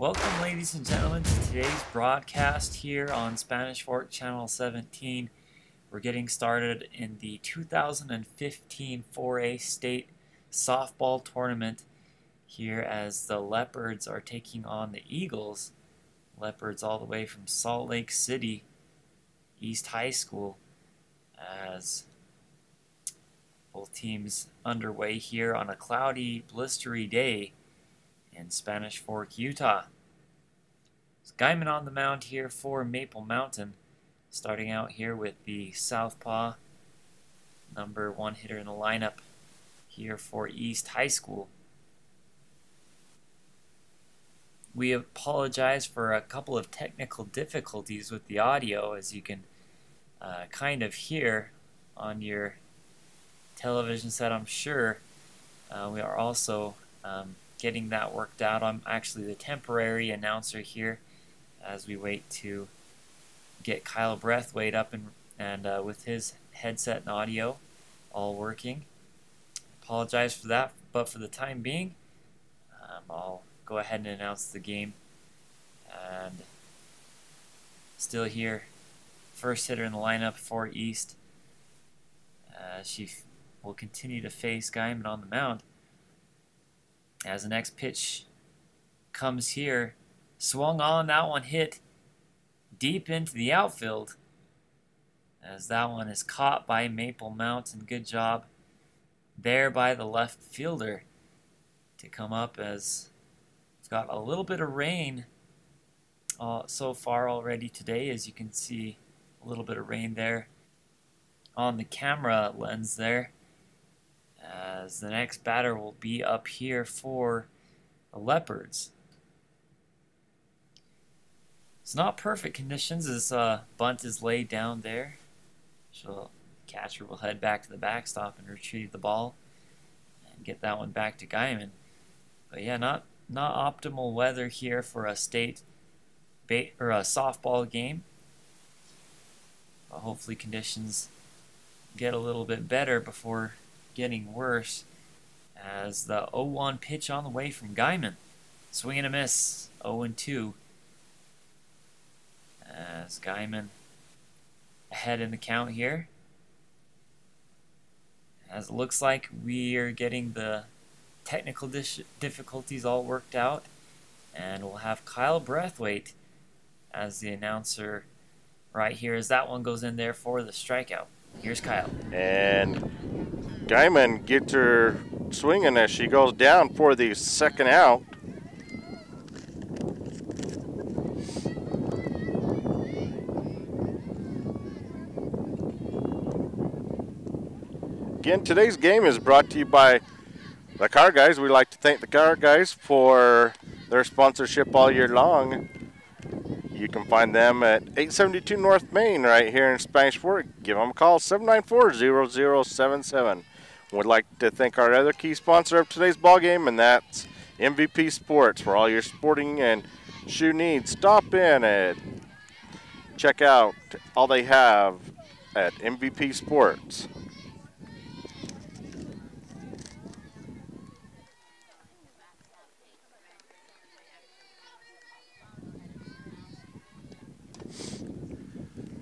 Welcome, ladies and gentlemen, to today's broadcast here on Spanish Fork Channel 17. We're getting started in the 2015 4A State Softball Tournament here as the Leopards are taking on the Eagles. Leopards all the way from Salt Lake City East High School, as both teams underway here on a cloudy, blistery day in Spanish Fork, Utah. It's Guyman on the mound here for Maple Mountain, starting out here with the southpaw, #1 hitter in the lineup here for East High School. We apologize for a couple of technical difficulties with the audio, as you can kind of hear on your television set, I'm sure. We are also getting that worked out. I'm actually the temporary announcer here as we wait to get Kyle Breathwaite up and with his headset and audio all working. Apologize for that, but for the time being, I'll go ahead and announce the game. And still here, first hitter in the lineup for East. She will continue to face Guyman on the mound. As the next pitch comes here, swung on, that one hit deep into the outfield, as that one is caught by Maple Mountain. Good job there by the left fielder to come up, as it's got a little bit of rain so far already today. As you can see, a little bit of rain there on the camera lens there, as the next batter will be up here for the Leopards. It's not perfect conditions as bunt is laid down there. So catcher will head back to the backstop and retrieve the ball and get that one back to Guyman. But yeah, not optimal weather here for a state or a softball game. But hopefully conditions get a little bit better before getting worse, as the 0-1 pitch on the way from Guyman. Swing and a miss, 0-2. As Guyman ahead in the count here. As it looks like we are getting the technical difficulties all worked out, and we'll have Kyle Breathwaite as the announcer right here, as that one goes in there for the strikeout. Here's Kyle. And Guyman gets her swinging as she goes down for the second out. Again, today's game is brought to you by the Car Guys. We'd like to thank the Car Guys for their sponsorship all year long. You can find them at 872 North Main right here in Spanish Fork. Give them a call, 794-0077. We'd like to thank our other key sponsor of today's ball game, and that's MVP Sports. For all your sporting and shoe needs, stop in and check out all they have at MVP Sports.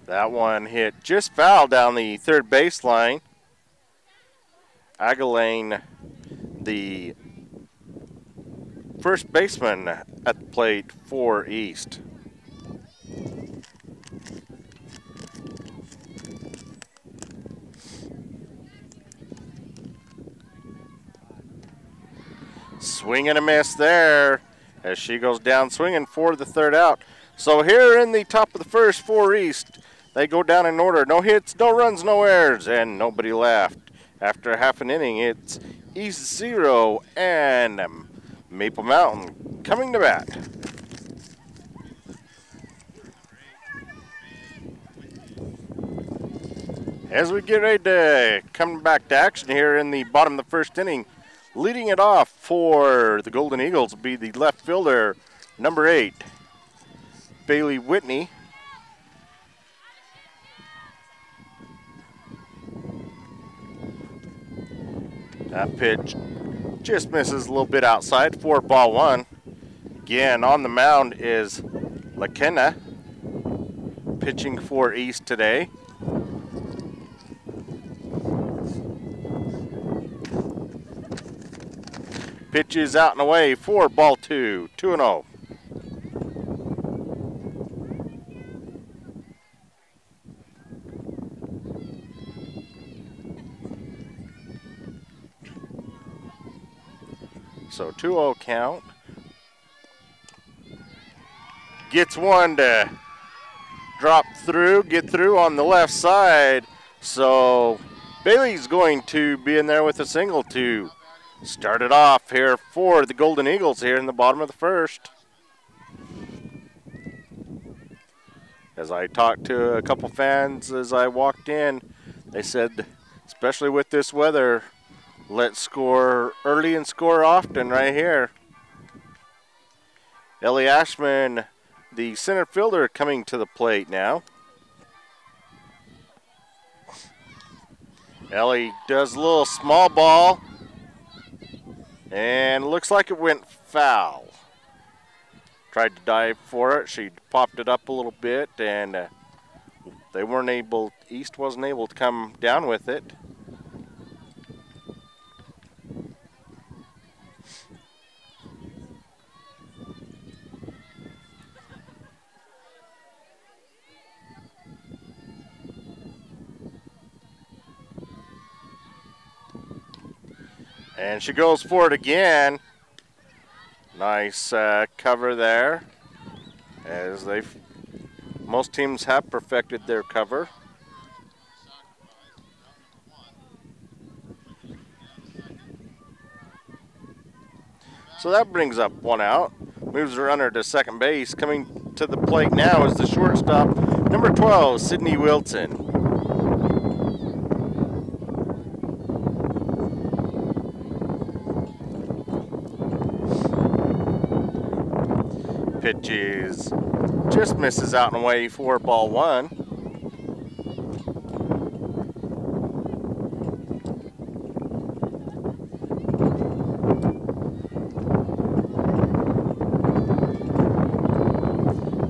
That one hit just foul down the third baseline. Aguilane, the first baseman at the plate for East. Swing and a miss there as she goes down swinging for the third out. So here in the top of the first for East, they go down in order. No hits, no runs, no errors, and nobody left. After half an inning, it's East 0 and Maple Mountain coming to bat. As we get ready to come back to action here in the bottom of the first inning, leading it off for the Golden Eagles will be the left fielder, #8, Bailey Whitney. That pitch just misses a little bit outside for ball one. Again, on the mound is LaKenna, pitching for East today. Pitch is out and away for ball 2, 2-0. So 2-0 count. Gets one to drop through, get through on the left side. So Bailey's going to be in there with a single to start it off here for the Golden Eagles here in the bottom of the first. As I talked to a couple fans as I walked in, they said, especially with this weather, let's score early and score often right here. Ellie Ashman, the center fielder, coming to the plate now. Ellie does a little small ball, and looks like it went foul. Tried to dive for it. She popped it up a little bit, and they weren't able, East wasn't able to come down with it. And she goes for it again. Nice cover there, as most teams have perfected their cover. So that brings up one out. Moves the runner to second base. Coming to the plate now is the shortstop, number 12, Sydney Wilson. Pitch is just misses out and away for ball 1.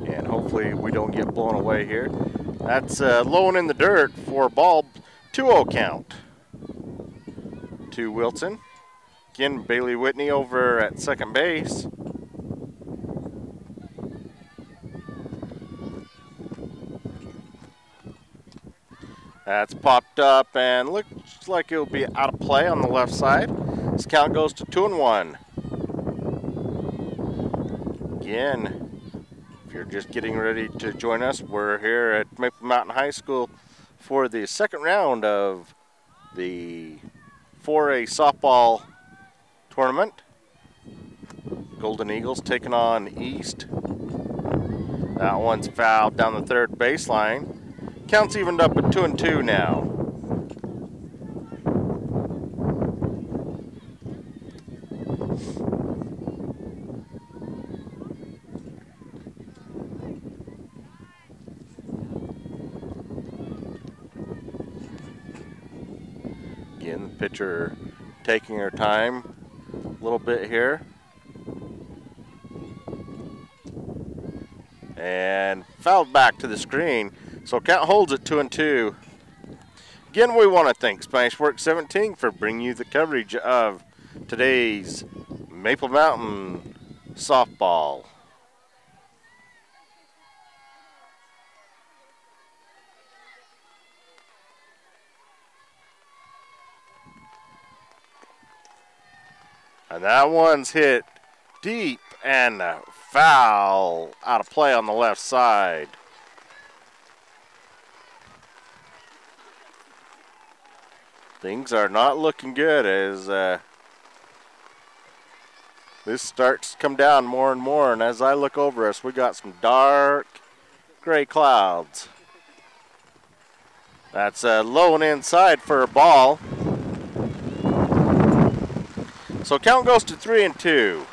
And hopefully we don't get blown away here. That's low and in the dirt for ball 2-0 count to Wilson. Again, Bailey Whitney over at second base. That's popped up and looks like it'll be out of play on the left side. This count goes to 2-1. Again, if you're just getting ready to join us, we're here at Maple Mountain High School for the second round of the 4A softball tournament. Golden Eagles taking on East. That one's fouled down the third baseline. Count's evened up at 2-2 now. Again, the pitcher taking her time a little bit here. And fouled back to the screen. So count holds at 2-2. Again, we want to thank Spanish Works 17 for bringing you the coverage of today's Maple Mountain softball. And that one's hit deep and foul out of play on the left side. Things are not looking good as this starts to come down more and more. And as I look over us, we got some dark gray clouds. That's low and inside for a ball. So count goes to 3-2.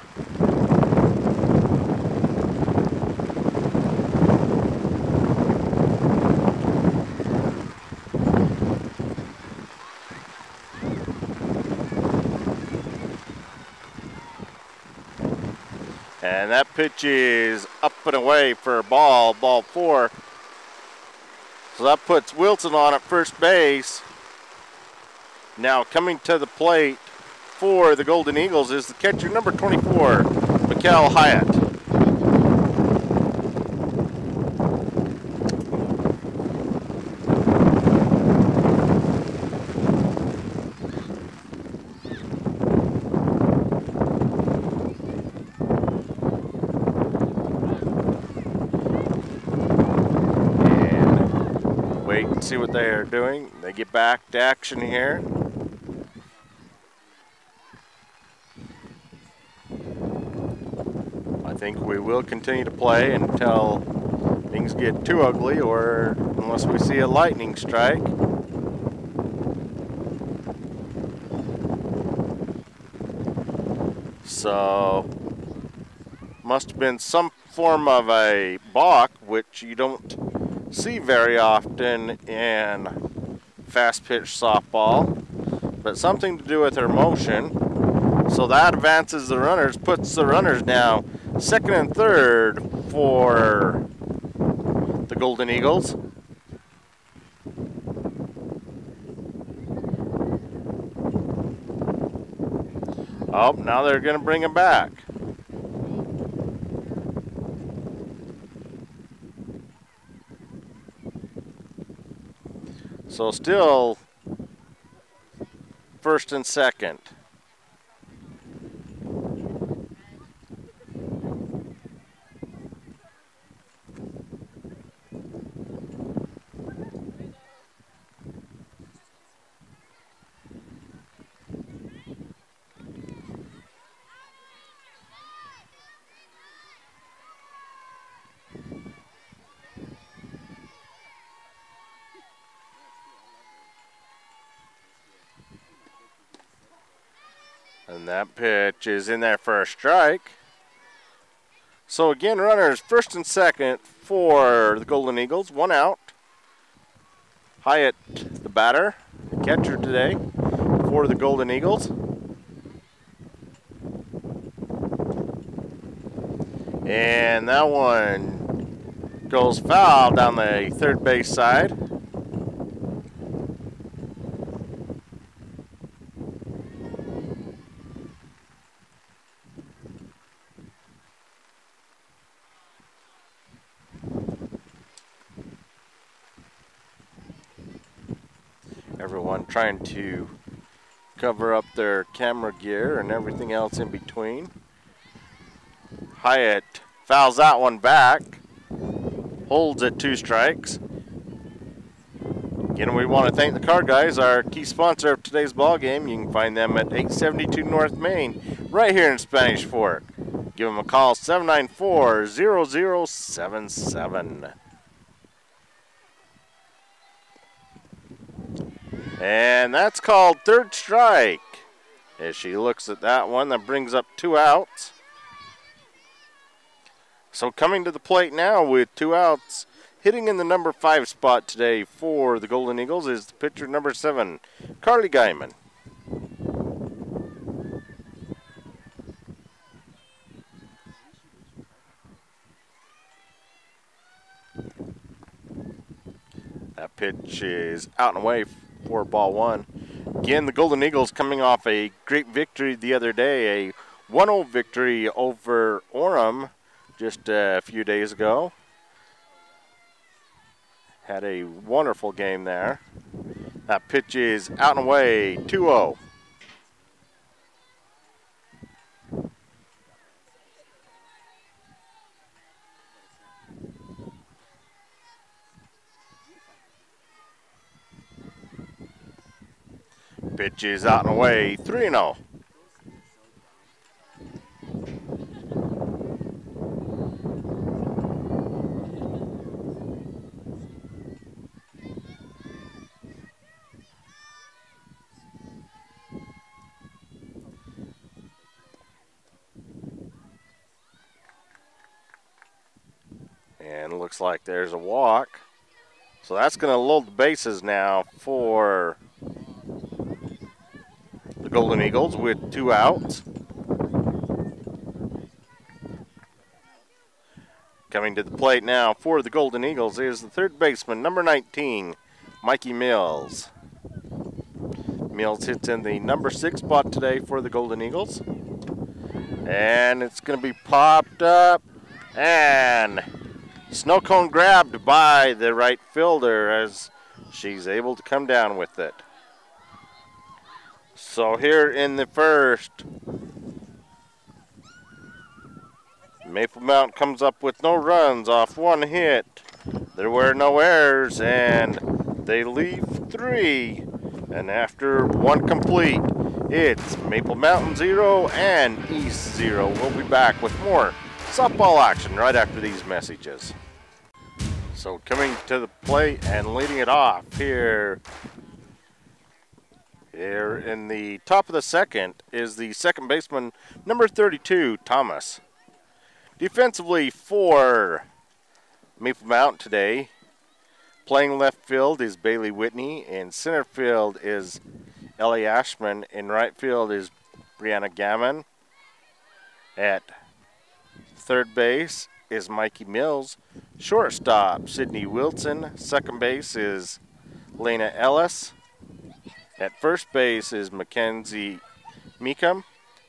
And And that pitch is up and away for a ball 4. So that puts Wilson on at first base. Now coming to the plate for the Golden Eagles is the catcher, number 24, Mikael Hyatt. And wait and see what they are doing. They get back to action here. I think we will continue to play until things get too ugly, or unless we see a lightning strike. So, must have been some form of a balk, which you don't see very often in fast pitch softball, but something to do with her motion. So that advances the runners, puts the runners now second and third for the Golden Eagles. Oh, now they're going to bring him back. So still first and second. And that pitch is in there for a strike. So again, runners first and second for the Golden Eagles, 1 out. Hyatt, the batter, the catcher today for the Golden Eagles. And that one goes foul down the third base side. Everyone trying to cover up their camera gear and everything else in between. Hyatt fouls that one back, holds at 2 strikes. Again, we want to thank the Card Guys, our key sponsor of today's ball game. You can find them at 872 North Main, right here in Spanish Fork. Give them a call, 794-0077. And that's called third strike. As she looks at that one, that brings up 2 outs. So coming to the plate now with 2 outs, hitting in the number 5 spot today for the Golden Eagles is the pitcher number 7, Carly Guyman. That pitch is out and away for ball 1. Again, the Golden Eagles coming off a great victory the other day, a 1-0 victory over Orem just a few days ago. Had a wonderful game there. That pitch is out and away, 2-0. Pitch is out and away, 3-0. And looks like there's a walk. So that's going to load the bases now for the Golden Eagles with 2 outs. Coming to the plate now for the Golden Eagles is the third baseman, number 19, Mikey Mills. Mills hits in the number 6 spot today for the Golden Eagles. And it's going to be popped up. And snow cone grabbed by the right fielder as she's able to come down with it. So here in the first, Maple Mountain comes up with no runs off 1 hit. There were no errors, and they leave 3. And after 1 complete, it's Maple Mountain 0 and East 0. We'll be back with more softball action right after these messages. So coming to the plate and leading it off here in the top of the second is the second baseman, number 32, Thomas. Defensively for Maple Mountain today, playing left field is Bailey Whitney. In center field is Ellie Ashman. In right field is Brianna Gammon. At third base is Mikey Mills. Shortstop, Sydney Wilson. Second base is Lena Ellis. At first base is Mackenzie Meekum.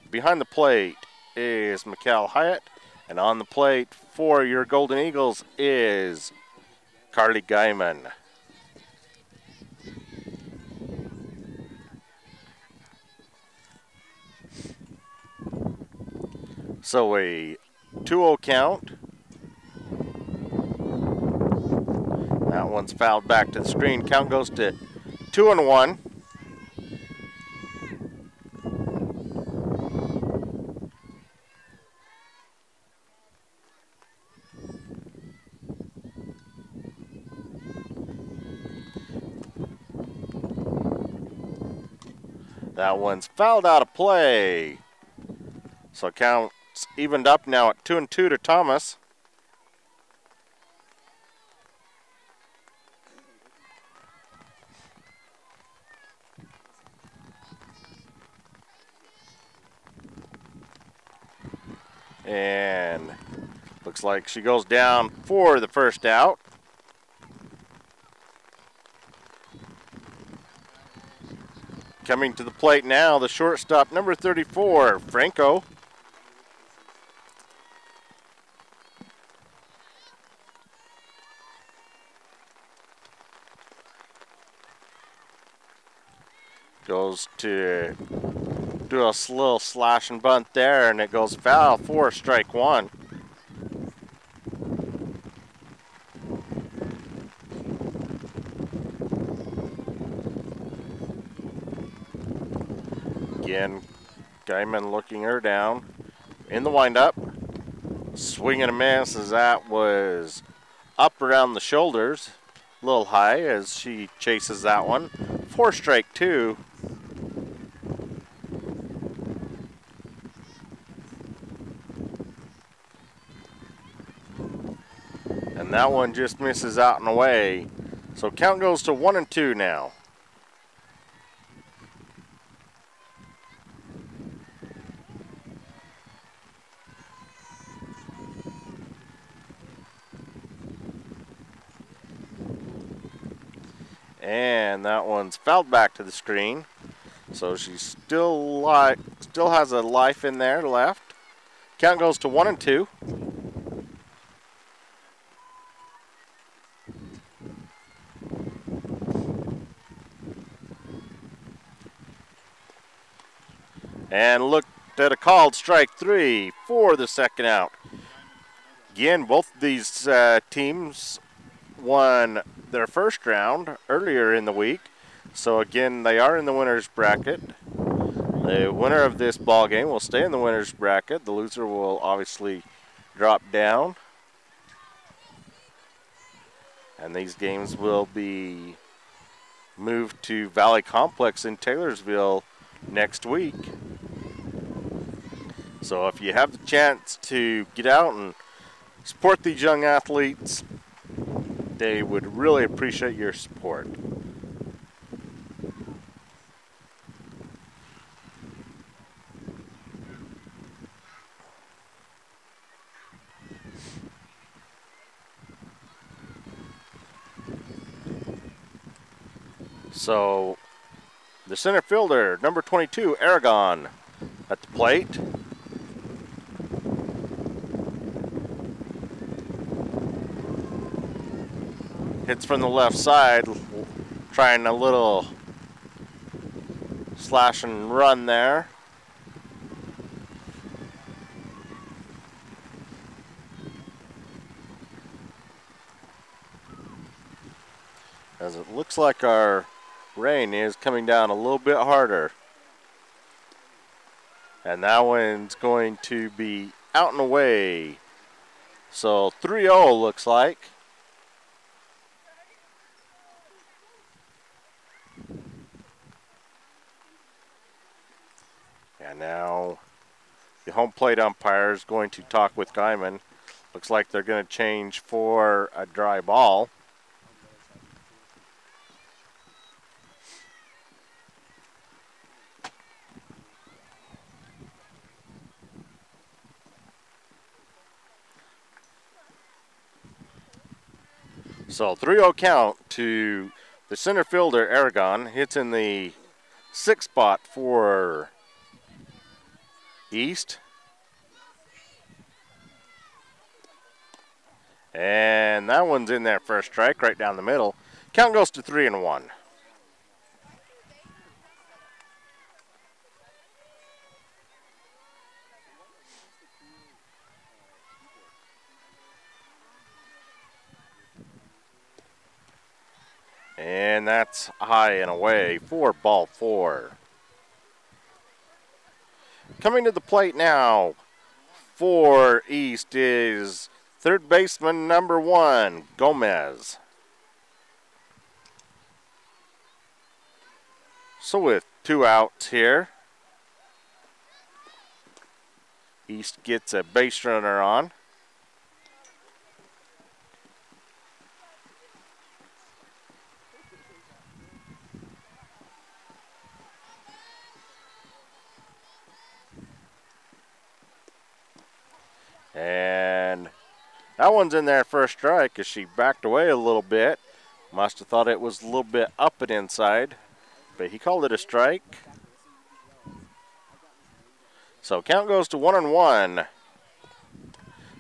Behind the plate is Mikal Hyatt. And on the plate for your Golden Eagles is Carly Guyman. So a 2-0 count. That one's fouled back to the screen. Count goes to 2-1. That one's fouled out of play. So count's evened up now at 2-2 to Thomas. And looks like she goes down for the first out. Coming to the plate now, the shortstop, number 34, Franco. Goes to do a little slash and bunt there, and it goes foul for strike 1. Again, Guyman looking her down in the windup. Swing and a miss as that was up around the shoulders. A little high as she chases that one. For strike 2. And that one just misses out and away. So count goes to 1-2 now. And that one's fouled back to the screen. So she still has a life in there left. Count goes to 1-2. And looked at a called strike 3 for the second out. Again, both of these teams won their first round earlier in the week. So again, they are in the winner's bracket. The winner of this ball game will stay in the winner's bracket. The loser will obviously drop down. And these games will be moved to Valley Complex in Taylorsville next week. So if you have the chance to get out and support these young athletes, they would really appreciate your support. So the center fielder, number 22, Aragon, at the plate. Hits from the left side, trying a little slash and run there. As it looks like our rain is coming down a little bit harder. And that one's going to be out and away. So 3-0 looks like. And now the home plate umpire is going to talk with Guyman. Looks like they're going to change for a dry ball. So 3-0 count to the center fielder, Aragon. Hits in the 6th spot for East. And that one's in there for a strike right down the middle. Count goes to 3-1. And that's high and away for ball 4. Coming to the plate now for East is third baseman number 1, Gomez. So with 2 outs here, East gets a base runner on. And that one's in there for a strike as she backed away a little bit. Must have thought it was a little bit up and inside, but he called it a strike. So count goes to 1-1.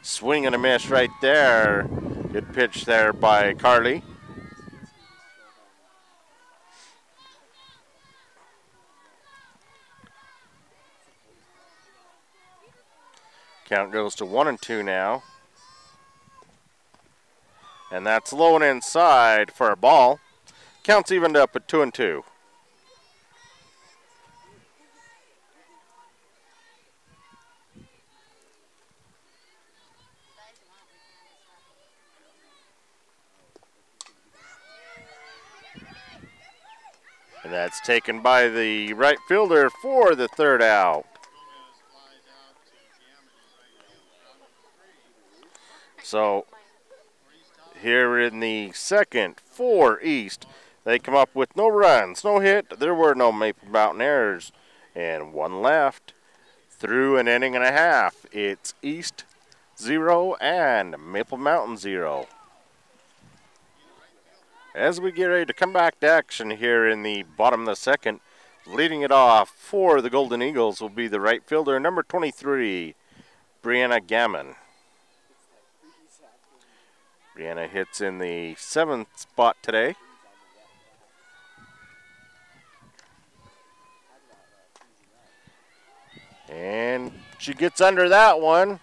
Swing and a miss right there. Good pitch there by Carly. Count goes to 1-2 now. And that's low and inside for a ball. Count's evened up at 2-2. And that's taken by the right fielder for the 3rd out. So here in the 2nd for East, they come up with no runs, no hit. There were no Maple Mountain errors, and 1 left through an inning and a half. It's East 0 and Maple Mountain 0. As we get ready to come back to action here in the bottom of the 2nd, leading it off for the Golden Eagles will be the right fielder, number 23, Brianna Gammon. Brianna hits in the 7th spot today. And she gets under that one.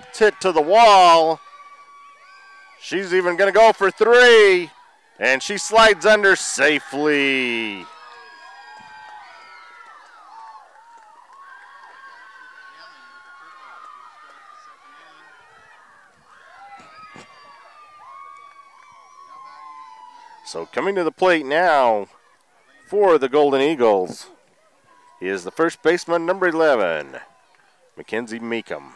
It's hit to the wall. She's even going to go for 3. And she slides under safely. So coming to the plate now for the Golden Eagles is the first baseman, number 11, Mackenzie Meekum.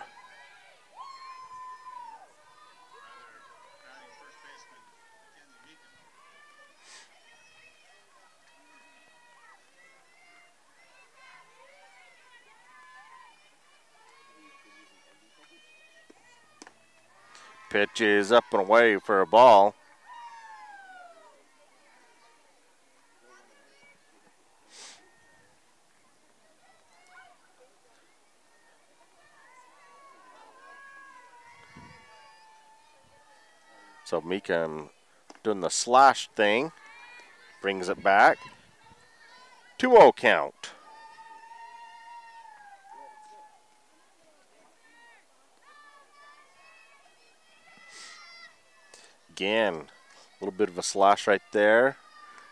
Pitch is up and away for a ball. So Meekum doing the slash thing. Brings it back. 2-0 count. Again, a little bit of a slash right there.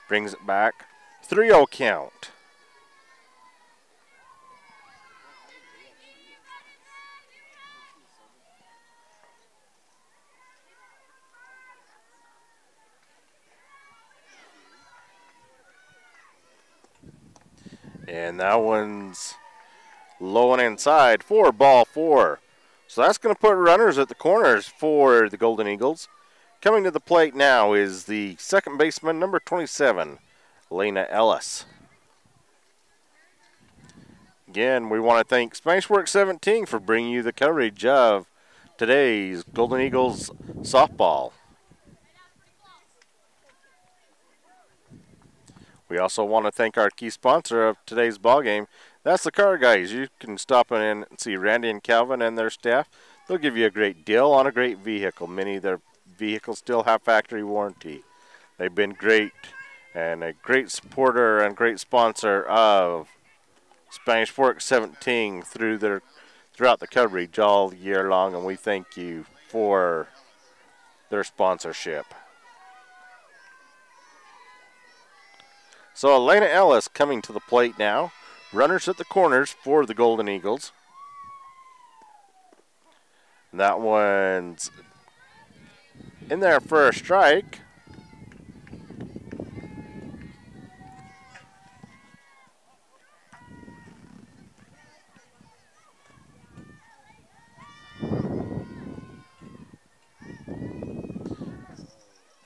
Brings it back. 3-0 count. And that one's low and inside for ball 4. So that's going to put runners at the corners for the Golden Eagles. Coming to the plate now is the second baseman, number 27, Elena Ellis. Again, we want to thank Spanish Works 17 for bringing you the coverage of today's Golden Eagles softball. We also want to thank our key sponsor of today's ball game. That's the Car Guys. You can stop in and see Randy and Calvin and their staff. They'll give you a great deal on a great vehicle. Many of their vehicles still have factory warranty. They've been great and a great supporter and great sponsor of Spanish Fork 17 throughout the coverage all year long, and we thank you for their sponsorship. So Elena Ellis coming to the plate now. Runners at the corners for the Golden Eagles. And that one's in there for a strike.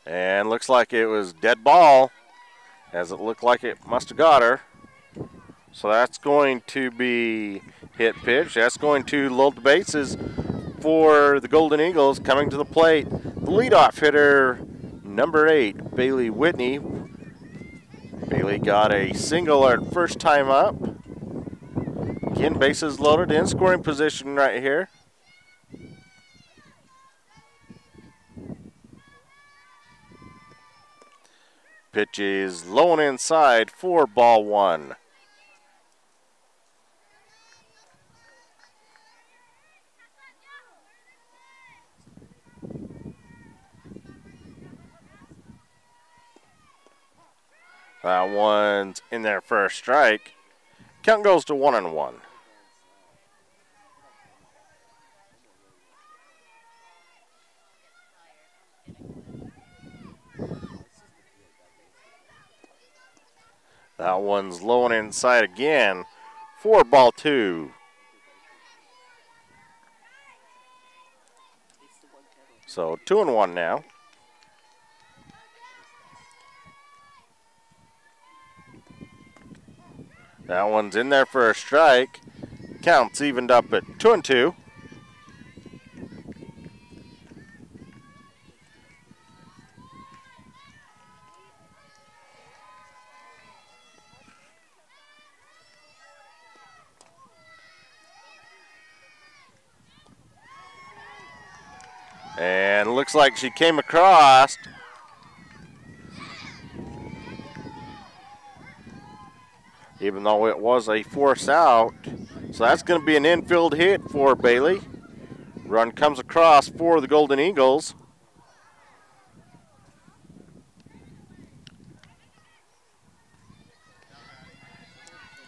And looks like it was dead ball, as it looked like it must have got her. So that's going to be hit pitch. That's going to load the bases for the Golden Eagles. Coming to the plate, the leadoff hitter, number 8, Bailey Whitney. Bailey got a single her first time up. Again, bases loaded, in scoring position right here. Pitch is low and inside for ball 1. That one's in there for a strike. Count goes to 1-1. That one's low and inside again for ball 2. So 2-1 now. That one's in there for a strike. Counts evened up at 2-2. And looks like she came across. Even though it was a force out. So that's going to be an infield hit for Bailey. Run comes across for the Golden Eagles.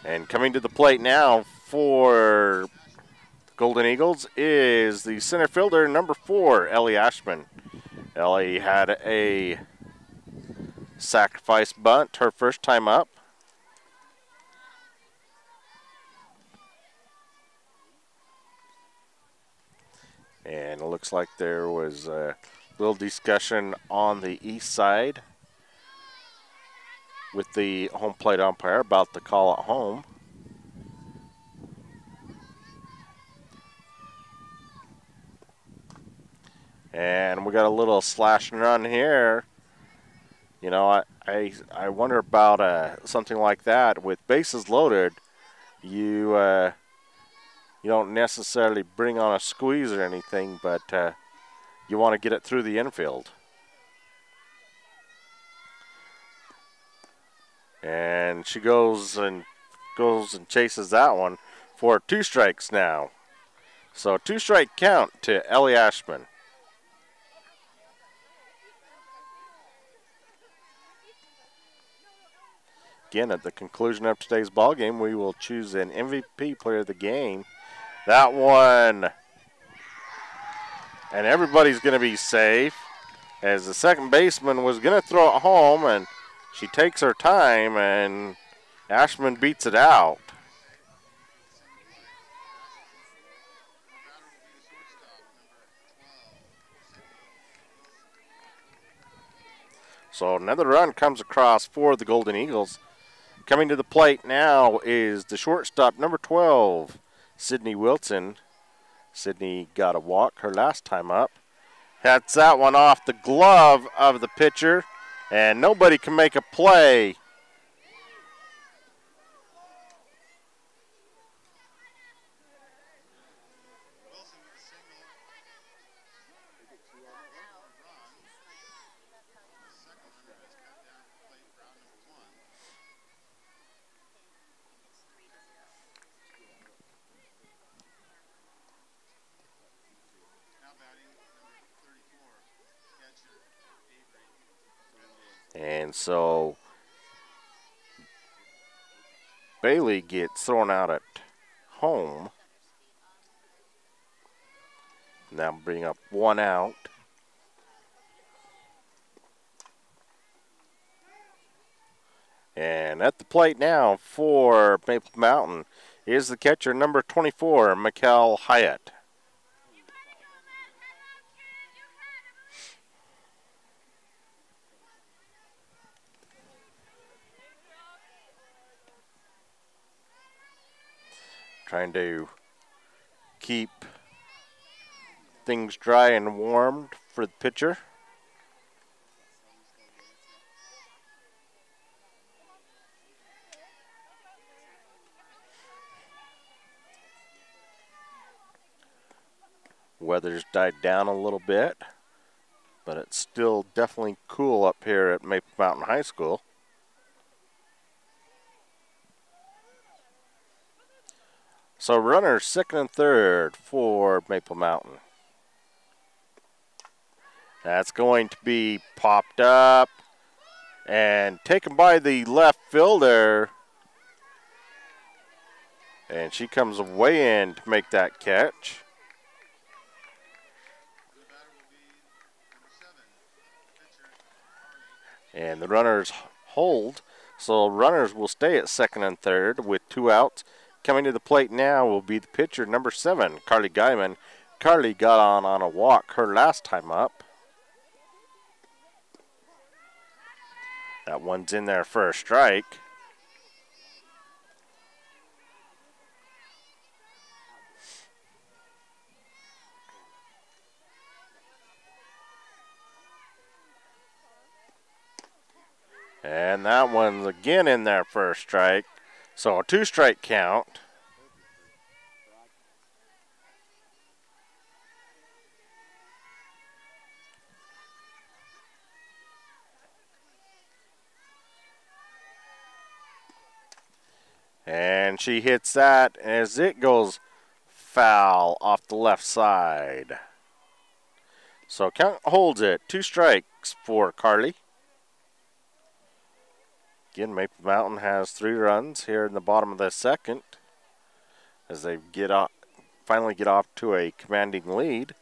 And coming to the plate now for Golden Eagles is the center fielder, number 4, Ellie Ashman. Ellie had a sacrifice bunt her first time up. And it looks like there was a little discussion on the east side with the home plate umpire about the call at home. And we got a little slash and run here. You know, I wonder about something like that. With bases loaded, you don't necessarily bring on a squeeze or anything, but you want to get it through the infield. And she goes and chases that one for 2 strikes now. So 2-strike count to Ellie Ashman. Again, at the conclusion of today's ball game, we will choose an MVP player of the game. That one, and everybody's going to be safe, as the second baseman was going to throw it home, and she takes her time, and Ashman beats it out. So another run comes across for the Golden Eagles. Coming to the plate now is the shortstop, number 12, Sydney Wilson. Sydney got a walk her last time up. Hits that one off the glove of the pitcher, and nobody can make a play. And so Bailey gets thrown out at home. Now bring up 1 out. And at the plate now for Maple Mountain is the catcher, number 24, Mikkel Hyatt. Trying to keep things dry and warmed for the pitcher. Weather's died down a little bit, but it's still definitely cool up here at Maple Mountain High School. So runners second and third for Maple Mountain. That's going to be popped up and taken by the left fielder. And she comes way in to make that catch. And the runners hold. So runners will stay at second and third with 2 outs. Coming to the plate now will be the pitcher, number 7, Carly Guyman. Carly got on a walk her last time up. That one's in there for a strike. And that one's again in there for a strike. So a 2-strike count. And she hits that as it goes foul off the left side. So count holds it. 2 strikes for Carly. Again, Maple Mountain has 3 runs here in the bottom of the second as they finally get off to a commanding lead.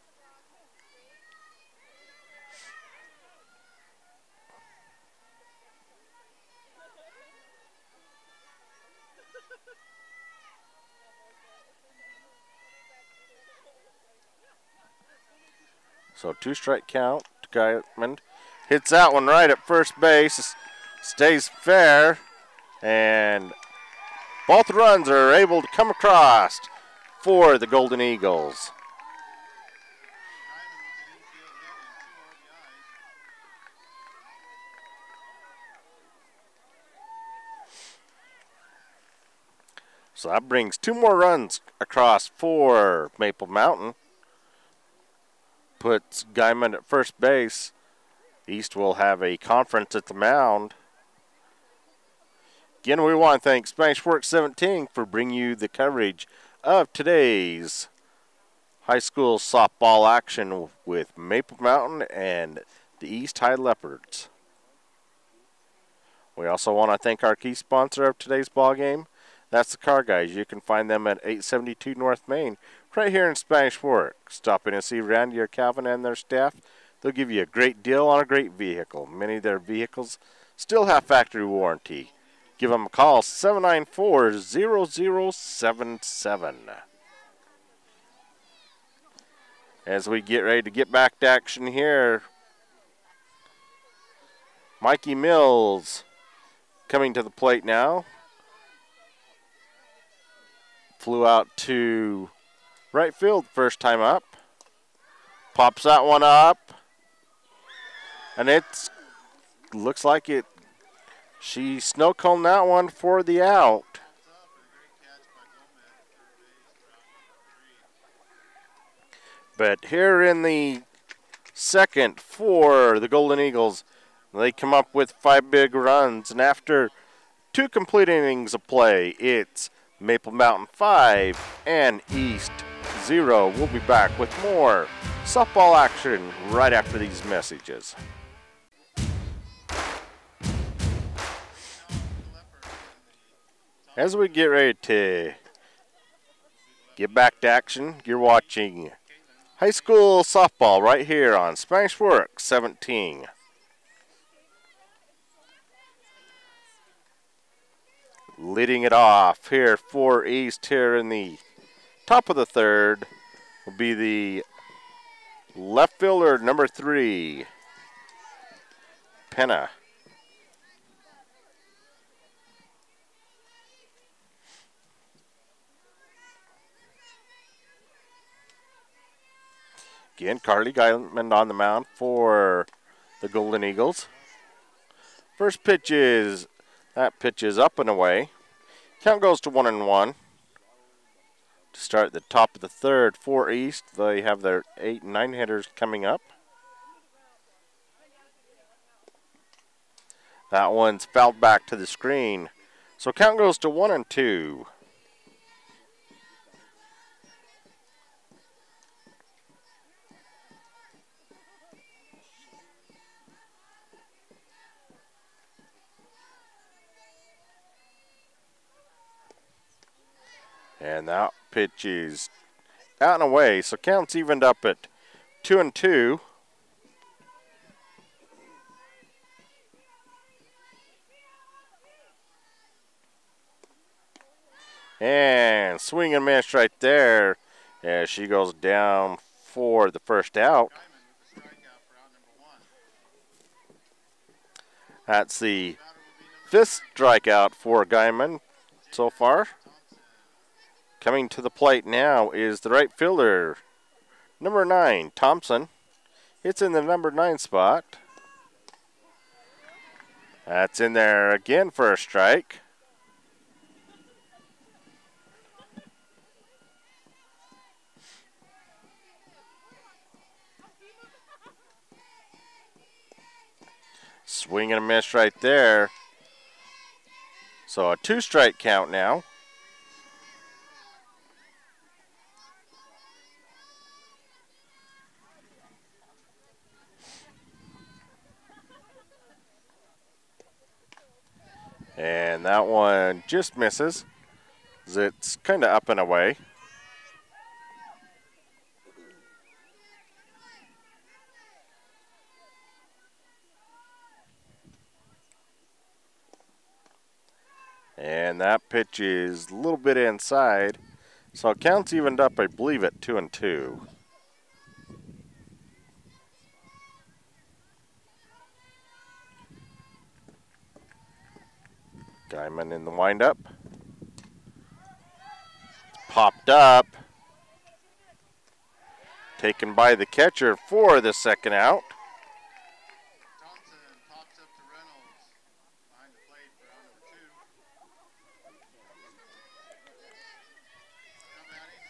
So 2-strike count to Guyman. Hits that one right at first base. Stays fair, and both runs are able to come across for the Golden Eagles. So that brings 2 more runs across for Maple Mountain. Puts Guyman at first base. East will have a conference at the mound. Again, we want to thank Smashworks 17 for bringing you the coverage of today's high school softball action with Maple Mountain and the East High Leopards. We also want to thank our key sponsor of today's ball game. That's the Car Guys. You can find them at 872 North Main, right here in Spanish Fork. Stop in and see Randy or Calvin and their staff. They'll give you a great deal on a great vehicle. Many of their vehicles still have factory warranty. Give them a call, 794-0077. As we get ready to get back to action here, Mikey Mills coming to the plate now. Flew out to right field first time up. Pops that one up. And it looks like she snow coned that one for the out. But here in the second for the Golden Eagles, they come up with 5 big runs. And after 2 complete innings of play, it's Maple Mountain 5 and East 0. We'll be back with more softball action right after these messages. As we get ready to get back to action, you're watching high school softball right here on Spanish Fork 17. Leading it off here for East here in the top of the third will be the left fielder number 3, Penna. Again, Carly Guyman on the mound for the Golden Eagles. First pitch is, that pitch is up and away. Count goes to 1-1. To start the top of the third for East, they have their 8 and 9 hitters coming up. That one's fouled back to the screen. So count goes to 1-2. And that pitch is out and away, so count's evened up at 2-2. And swing and miss right there as she goes down for the first out. That's the 5th strikeout for Guyman so far. Coming to the plate now is the right fielder, number 9, Thompson. It's in the number 9 spot. That's in there again for a strike. Swing and a miss right there. So a 2-strike count now. And that one just misses. It's kind of up and away. And that pitch is a little bit inside. So count's evened up, I believe, at 2-2. Guyman in the windup. Popped up. Taken by the catcher for the second out. Thompson pops up to Reynolds behind the plate for out number 2. Now batting,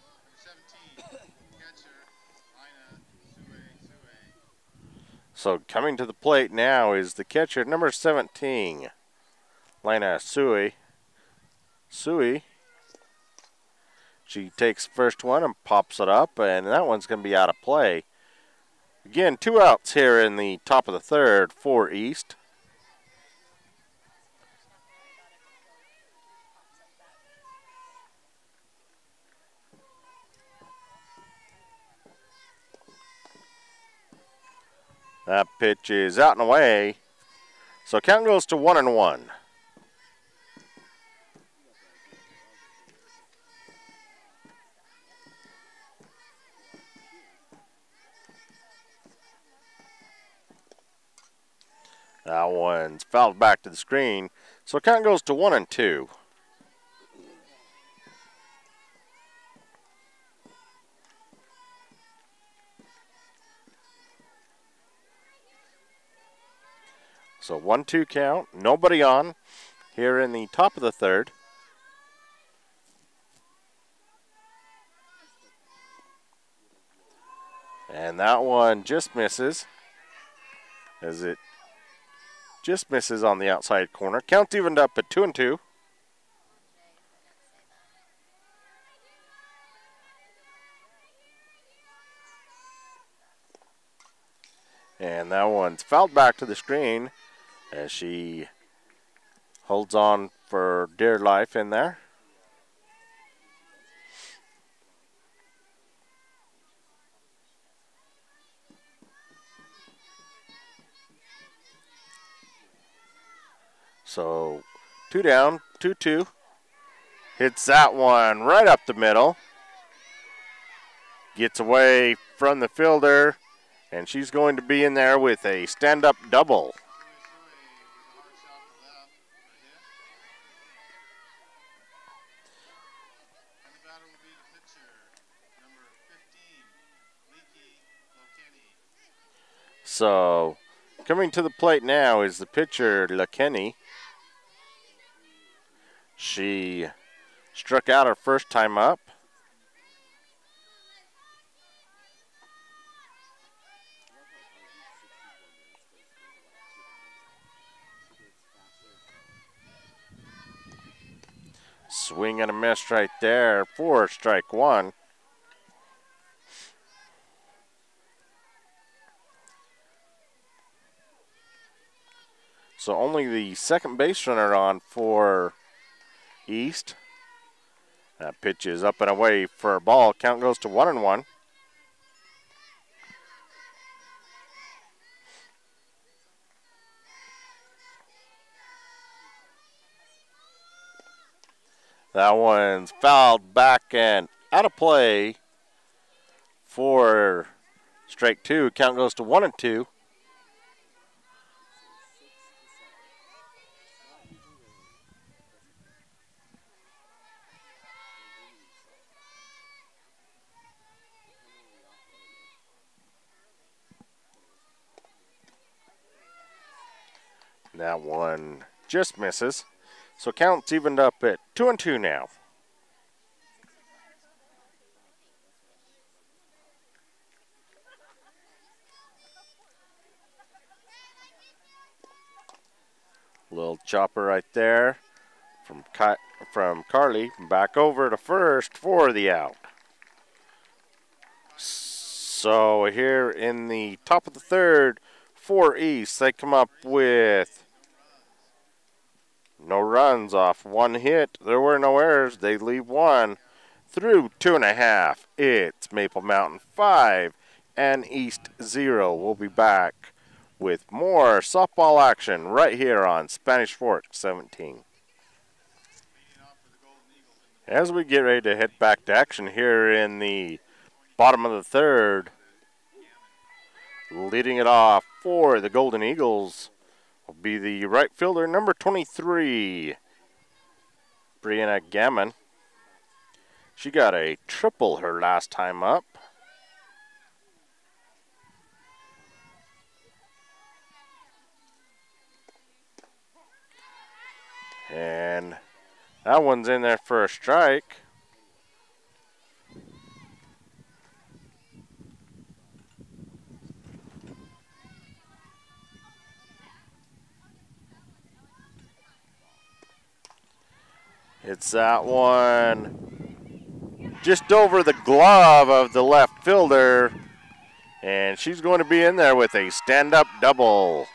number 17, catcher, Ina Sue. So coming to the plate now is the catcher, number 17, Lena Sui. She takes first one and pops it up, and that one's going to be out of play. Again, 2 outs here in the top of the third for East. That pitch is out and away. So count goes to 1-1. That one's fouled back to the screen. So count goes to 1-2. So 1-2 count. Nobody on here in the top of the third. And that one just misses, as it just misses on the outside corner. Count's evened up at 2-2. And that one's fouled back to the screen as she holds on for dear life in there. So 2 down, 2-2. Hits that one right up the middle. Gets away from the fielder, and she's going to be in there with a stand-up double. So coming to the plate now is the pitcher, LaKenny. She struck out her first time up. Swing and a miss right there for strike one. So only the second base runner on for East. That pitch is up and away for a ball. Count goes to 1-1. That one's fouled back and out of play for strike two. Count goes to 1-2. That one just misses. So count's evened up at 2-2 now. Little chopper right there from Carly. Back over to first for the out. So here in the top of the third for East, they come up with no runs off one hit. There were no errors. They leave one through 2.5. It's Maple Mountain 5 and East 0. We'll be back with more softball action right here on Spanish Fork 17. As we get ready to head back to action here in the bottom of the third, leading it off for the Golden Eagles will be the right fielder, number 23, Brianna Gammon. She got a triple her last time up. And that one's in there for a strike. It's that one just over the glove of the left fielder. And she's going to be in there with a stand-up double.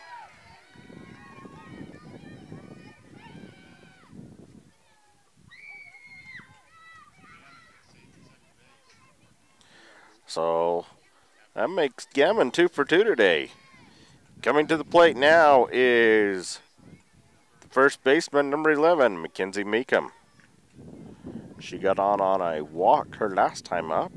So that makes Gammon 2 for 2 today. Coming to the plate now is the first baseman, number 11, Mackenzie Meekum. She got on a walk her last time up.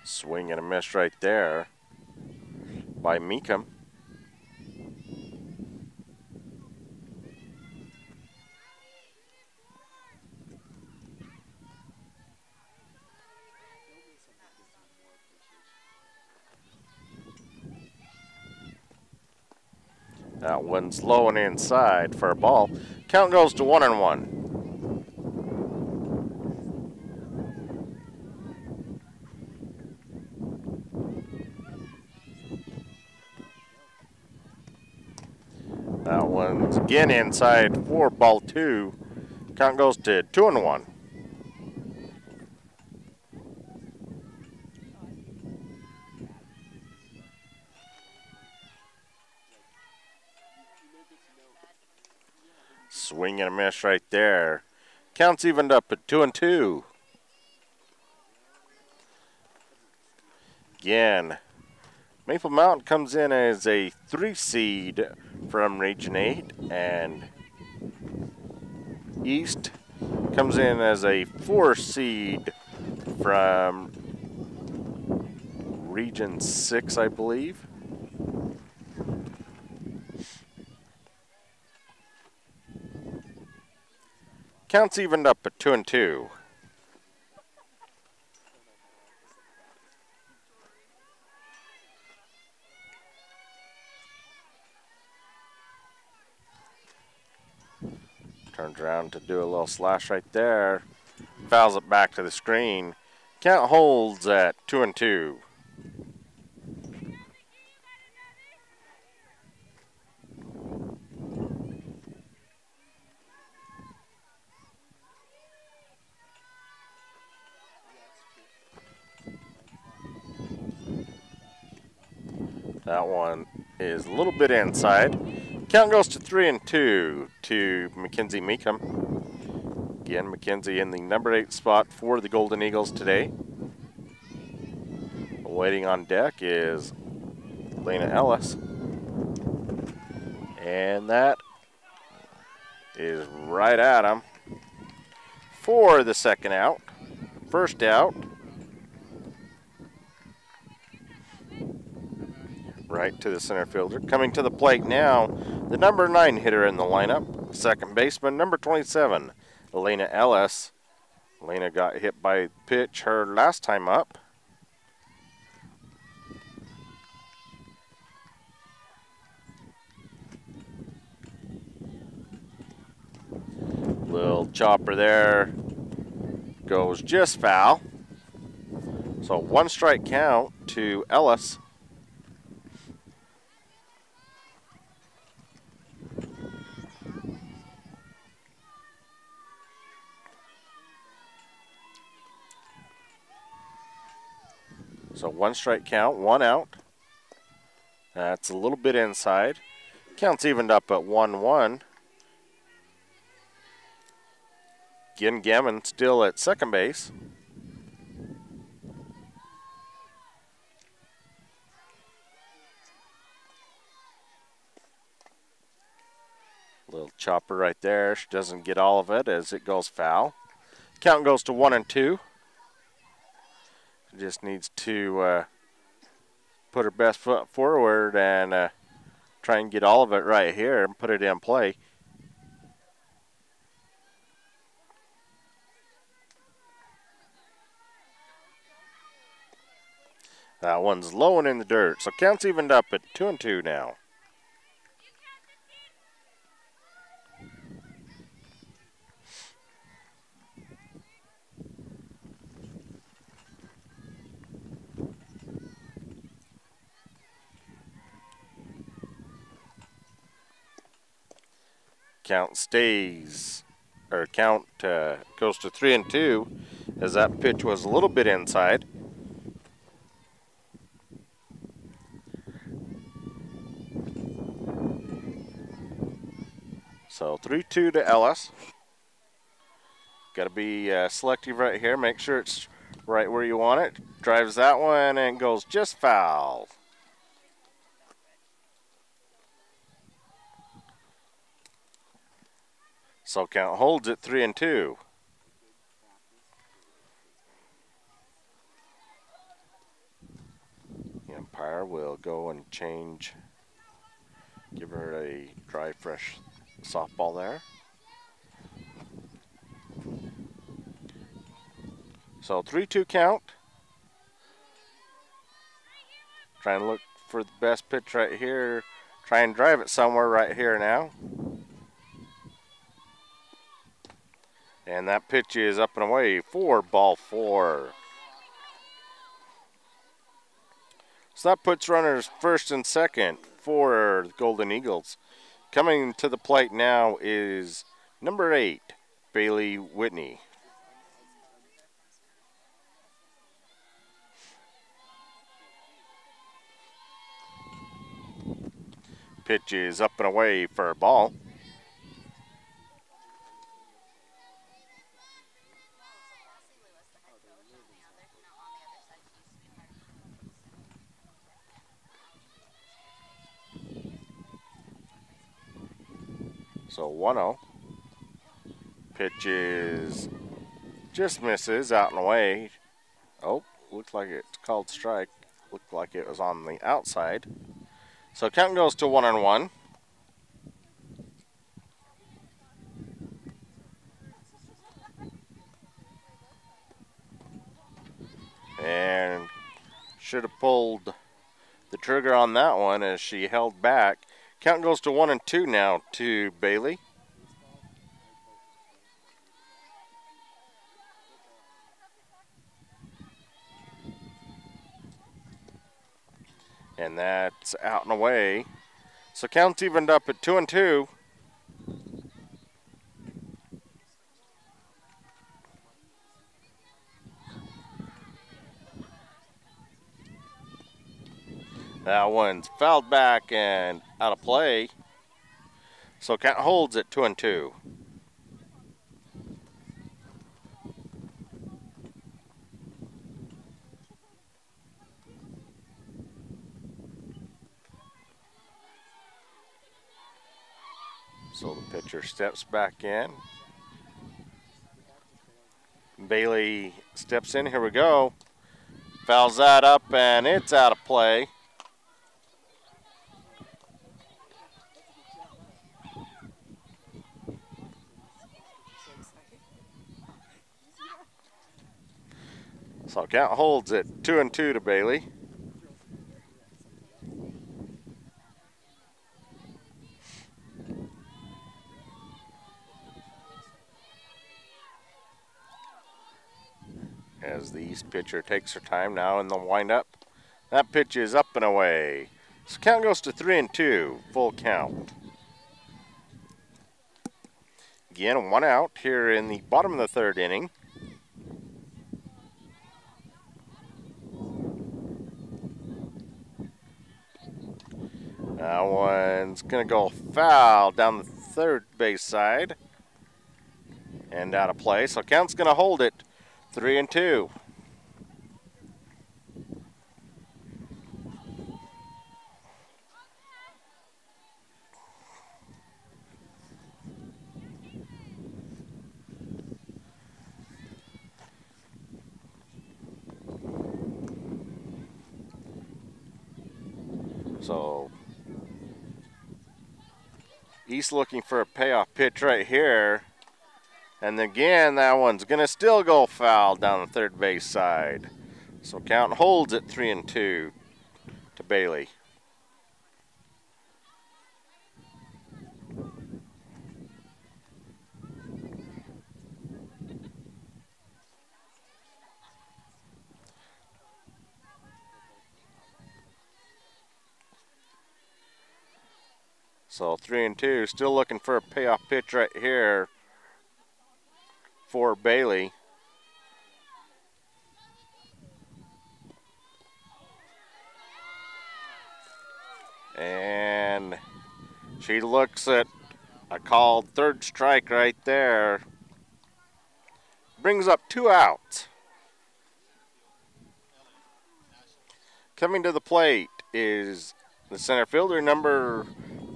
Swing and a miss right there by Meekum. That one's low and inside for a ball. Count goes to 1-1. That one's again inside for ball 2. Count goes to 2-1. Swing and a miss right there. Count's evened up at 2-2. Again, Maple Mountain comes in as a 3 seed from Region 8, and East comes in as a 4 seed from Region 6, I believe. Counts evened up at 2-2. Turns around to do a little slash right there. Fouls it back to the screen. Count holds at 2-2. That one is a little bit inside. Count goes to 3-2 to Mackenzie Meekum. Again, Mackenzie in the number 8 spot for the Golden Eagles today. Waiting on deck is Lena Ellis. And that is right at him for the second out. First out. Right to the center fielder. Coming to the plate now, the number 9 hitter in the lineup, second baseman, number 27, Elena Ellis. Elena got hit by a pitch her last time up. Little chopper there, goes just foul. So 1 strike count to Ellis. So 1 strike count, 1 out. That's a little bit inside. Count's evened up at 1-1. Again, Gammon still at second base. Little chopper right there. She doesn't get all of it as it goes foul. Count goes to 1-2. Just needs to put her best foot forward and try and get all of it right here and put it in play. That one's low and in the dirt. So count's evened up at 2-2 now. Count stays, or count goes to 3-2, as that pitch was a little bit inside. So 3-2 to Ellis. Got to be selective right here. Make sure it's right where you want it. Drives that one and goes just foul. So count holds at 3-2. The umpire will go and change. Give her a dry, fresh softball there. So 3-2 count. Trying to look for the best pitch right here. Try and drive it somewhere right here now. And that pitch is up and away for ball 4. So that puts runners first and second for the Golden Eagles. Coming to the plate now is number 8, Bailey Whitney. Pitch is up and away for a ball. So 1-0. Pitch is just misses out and away. Oh, looks like it's called strike. Looked like it was on the outside. So count goes to 1-1. And should have pulled the trigger on that one as she held back. Count goes to 1-2 now to Bailey. And that's out and away. So count's evened up at 2-2. That one's fouled back and out of play. So count holds at 2-2. So the pitcher steps back in. Bailey steps in. Here we go. Fouls that up and it's out of play. So count holds at 2-2 to Bailey. As the East pitcher takes her time now in the windup. That pitch is up and away. So count goes to 3-2, full count. Again, 1 out here in the bottom of the 3rd inning. That one's going to go foul down the 3rd base side and out of play. So count's going to hold it 3-2. So East looking for a payoff pitch right here. And again, that one's going to still go foul down the 3rd base side. So count holds at 3-2 to Bailey. So 3-2. Still looking for a payoff pitch right here for Bailey. And she looks at a called third strike right there. Brings up 2 outs. Coming to the plate is the center fielder, number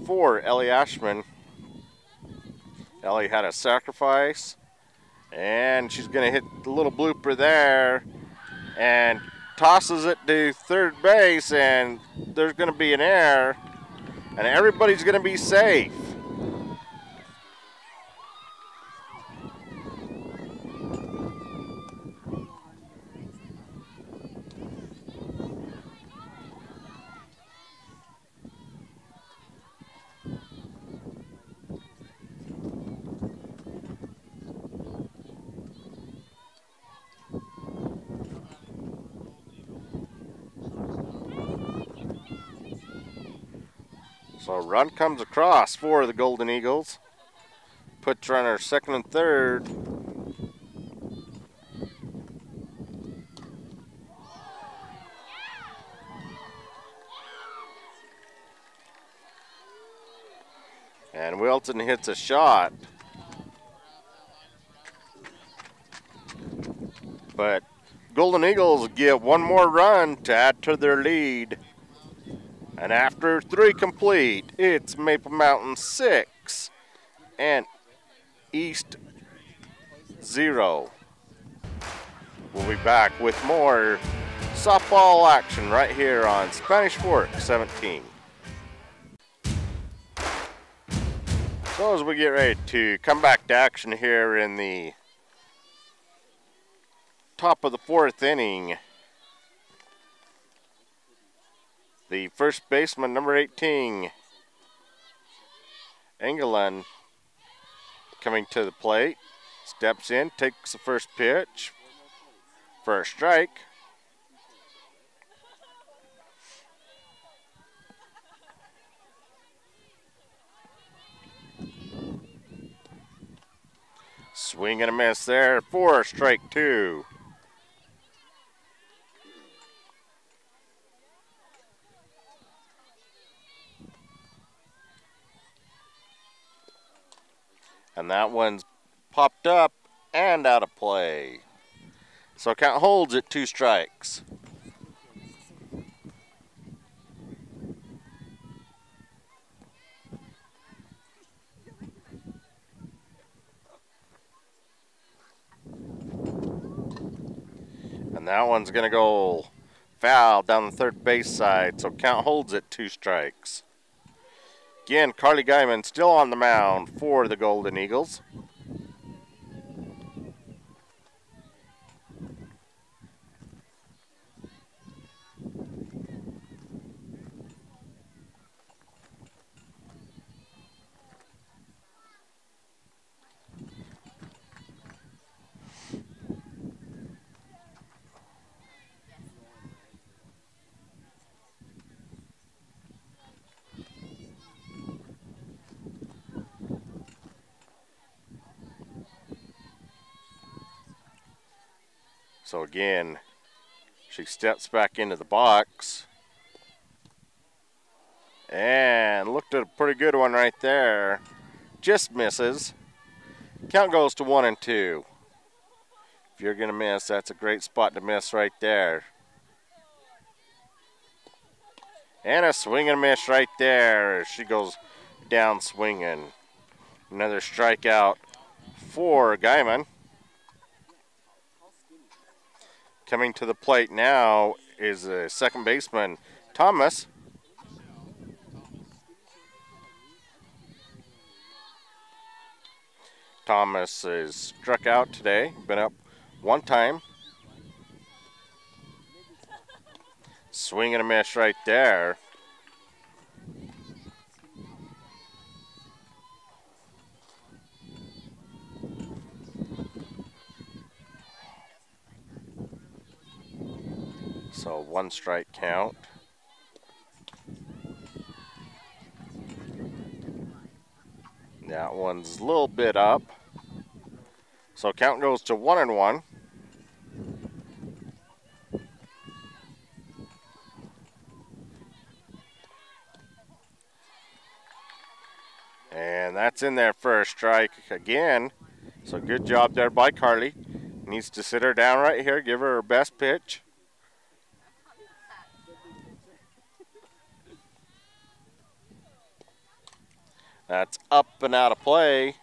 4, Ellie Ashman. Ellie had a sacrifice, and she's going to hit the little blooper there and tosses it to third base, and there's going to be an error, and everybody's going to be safe. So run comes across for the Golden Eagles. Puts runner second and third. And Wilton hits a shot. But Golden Eagles get one more run to add to their lead. And after 3 complete, it's Maple Mountain 6 and East 0. We'll be back with more softball action right here on Spanish Fork 17. So as we get ready to come back to action here in the top of the 4th inning, the first baseman, number 18, Engelland, coming to the plate, steps in, takes the first pitch for a strike. Swing and a miss there for strike 2. And that one's popped up and out of play. So count holds at 2 strikes. And that one's going to go foul down the third base side. So count holds at 2 strikes. Again, Carly Guyman still on the mound for the Golden Eagles. So again, she steps back into the box and looked at a pretty good one right there. Just misses. Count goes to 1-2. If you're going to miss, that's a great spot to miss right there. And a swing and a miss right there. She goes down swinging. Another strikeout for Guyman. Coming to the plate now is the second baseman, Thomas. Thomas is struck out today, been up 1 time. Swing and a miss right there. So 1 strike count. That one's a little bit up. So count goes to 1-1. And that's in there for a strike again. So good job there by Carly. Needs to sit her down right here, give her her best pitch. That's up and out of play.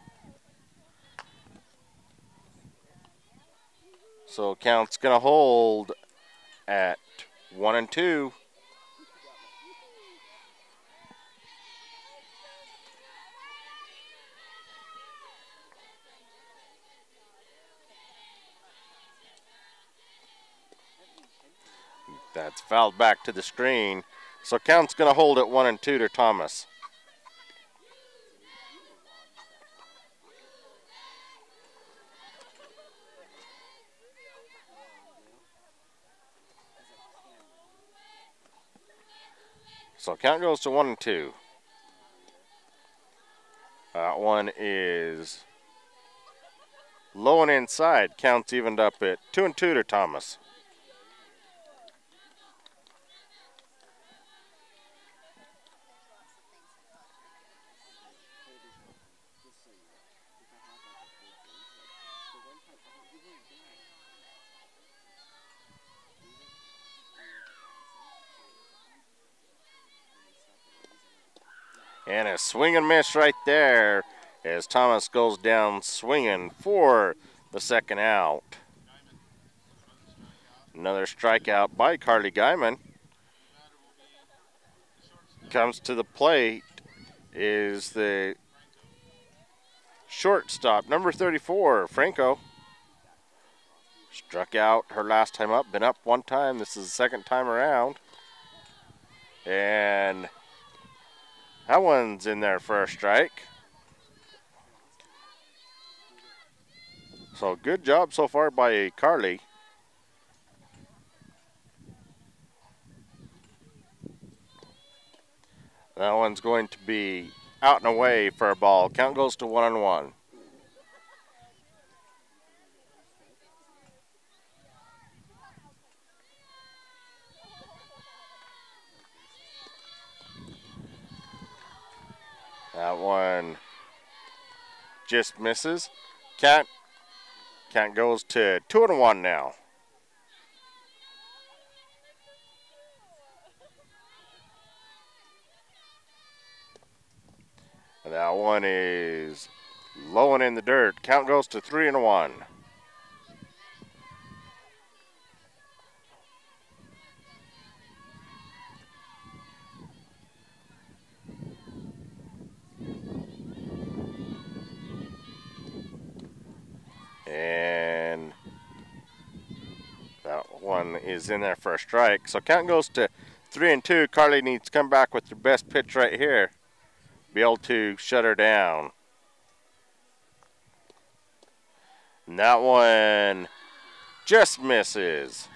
So count's gonna hold at 1-2. That's fouled back to the screen. So count's gonna hold at 1-2 to Thomas. So count goes to 1-2. That one is low and inside. Count's evened up at 2-2 to Thomas. And a swing and miss right there as Thomas goes down swinging for the second out. Another strikeout by Carly Guyman. Comes to the plate is the shortstop, number 34, Franco. Struck out her last time up, been up one time. This is the second time around. And that one's in there for a strike. So good job so far by Carly. That one's going to be out and away for a ball. Count goes to 1-1. That one just misses. Count goes to 2-1 now. That one is low and in the dirt. Count goes to 3-1. And that one is in there for a strike. So count goes to 3-2. Carly needs to come back with her best pitch right here. Be able to shut her down. And that one just misses.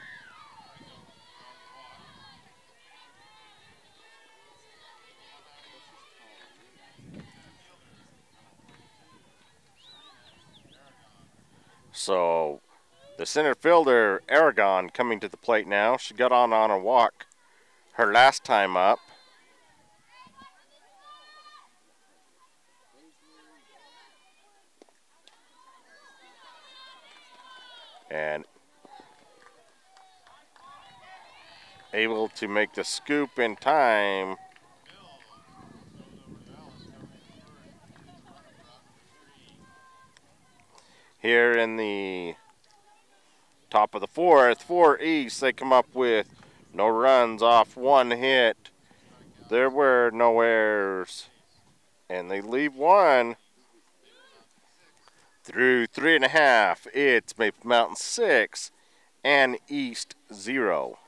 So the center fielder, Aragon, coming to the plate now. She got on a walk her last time up. And able to make the scoop in time. Here in the top of the fourth, for East, they come up with no runs off one hit. There were no errors. And they leave one. Through 3.5, it's Maple Mountain 6 and East 0.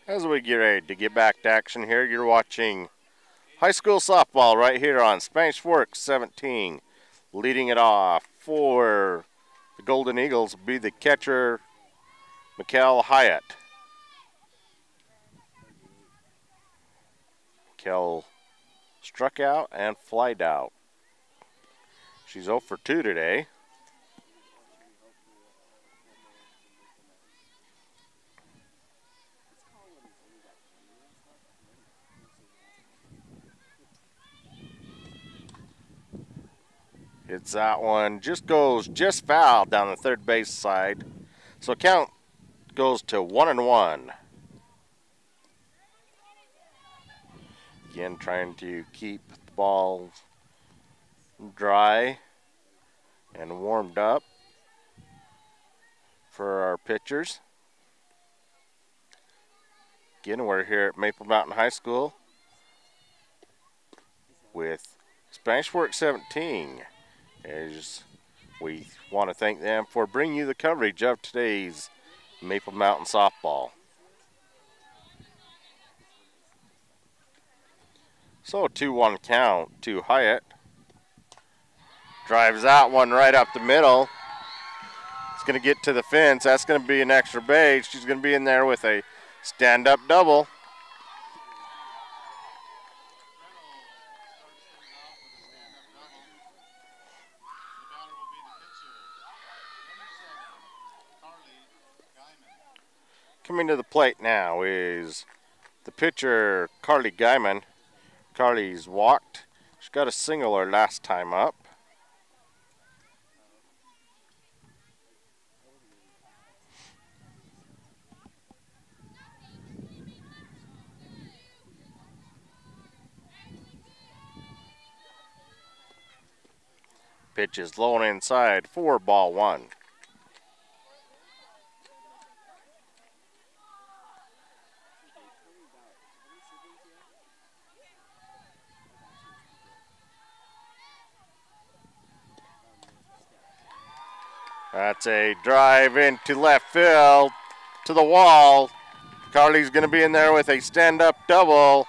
As we get ready to get back to action here, you're watching high school softball right here on Spanish Forks 17. Leading it off for the Golden Eagles will be the catcher, Mikkel Hyatt. Mikkel Struck out and flied out. She's 0 for 2 today. It's that one. Just fouled down the third base side. So count goes to 1-1. Again, trying to keep the ball dry and warmed up for our pitchers. Again, we're here at Maple Mountain High School with Spanish Fork 17. As we want to thank them for bringing you the coverage of today's Maple Mountain softball. So 2-1 count to Hyatt. Drives that one right up the middle. It's going to get to the fence. That's going to be an extra base. She's going to be in there with a stand-up double. Coming to the plate now is the pitcher, Carly Guyman. Carly's walked. She got a single her last time up. Pitch is low and inside for ball one. That's a drive into left field to the wall. Carly's going to be in there with a stand-up double.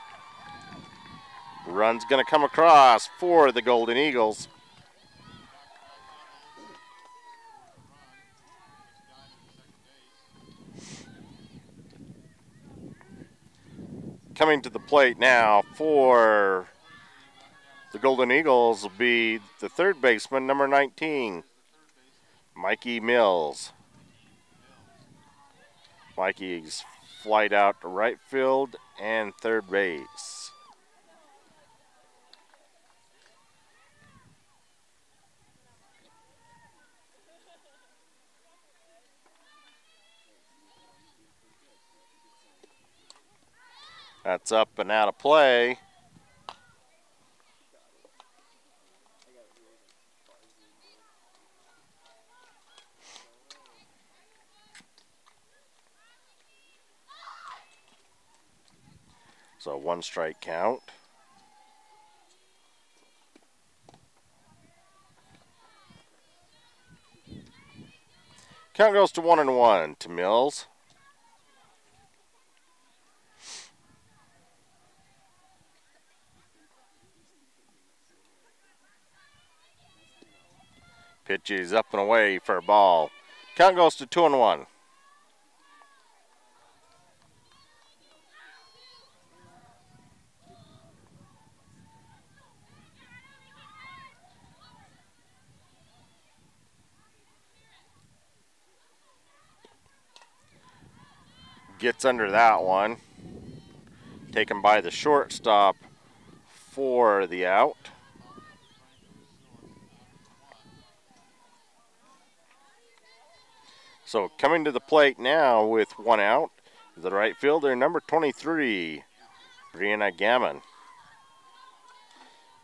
Run's going to come across for the Golden Eagles. Coming to the plate now for the Golden Eagles will be the third baseman, number 19. Mikey Mills. Mikey's flied out to right field and third base. That's up and out of play. So 1 strike count. Count goes to 1-1 to Mills. Pitch is up and away for a ball. Count goes to 2-1. Gets under that one. Taken by the shortstop for the out. So coming to the plate now with 1 out, the right fielder, number 23, Brianna Gammon.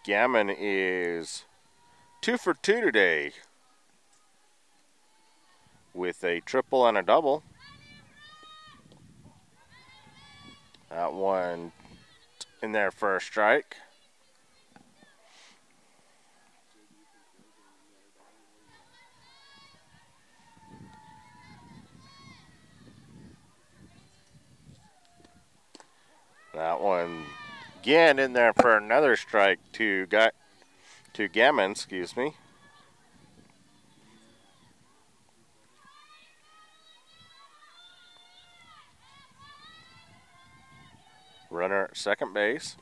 Gammon is 2 for 2 today with a triple and a double. That one in there for a strike. That one again in there for another strike to Gammon, excuse me. Runner at second base.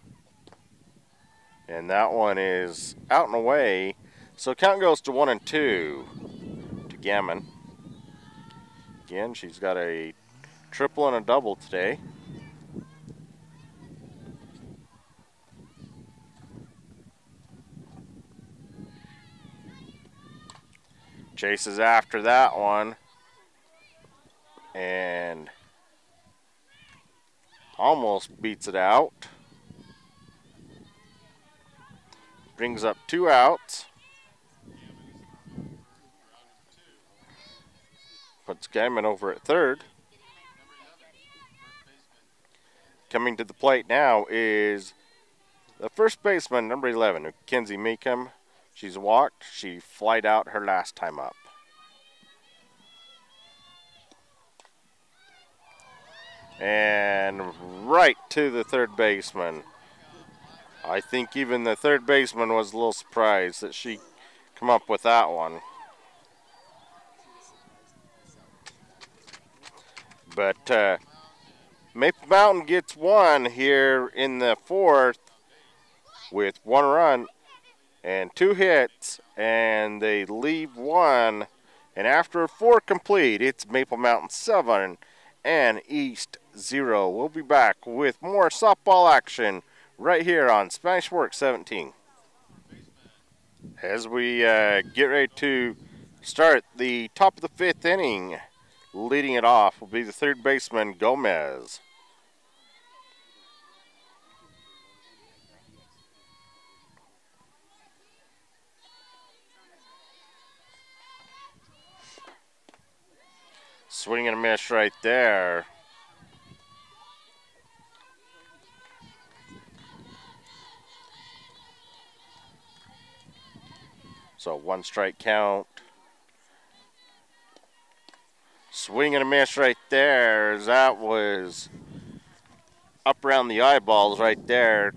And that one is out and away. So count goes to 1 and 2 to Gammon. Again, she's got a triple and a double today. Chases after that one. And almost beats it out. Brings up 2 outs. Puts Gammon over at third. Coming to the plate now is the first baseman, number 11, Kenzie Meekum. She's walked. She flied out her last time up. And right to the third baseman. I think even the third baseman was a little surprised that she come up with that one. But Maple Mountain gets one here in the fourth with 1 run and 2 hits, and they leave 1. And after 4 complete, it's Maple Mountain 7 and East 0. We'll be back with more softball action right here on Spanish Fork 17. As we get ready to start the top of the 5th inning, leading it off will be the third baseman, Gomez. Swing and a miss right there. So 1 strike count. Swing and a miss right there. That was up around the eyeballs right there.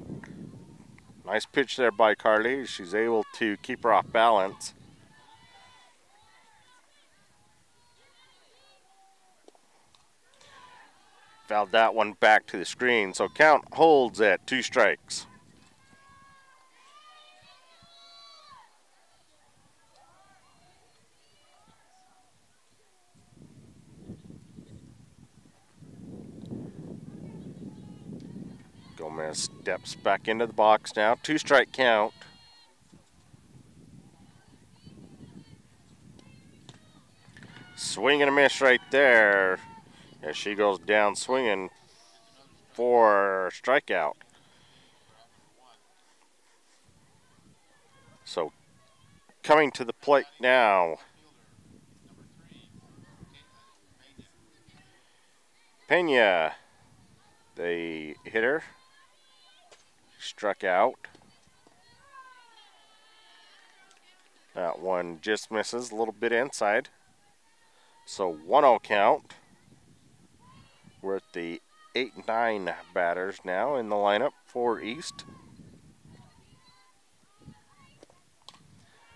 Nice pitch there by Carly. She's able to keep her off balance. Fouled that one back to the screen. So count holds at 2 strikes. Gomez steps back into the box now. 2 strike count. Swing and a miss right there as she goes down swinging for strikeout. So coming to the plate now, Pena, the hitter, struck out. That one just misses a little bit inside. So 1-0 count. We're at the 8-9 batters now in the lineup for East.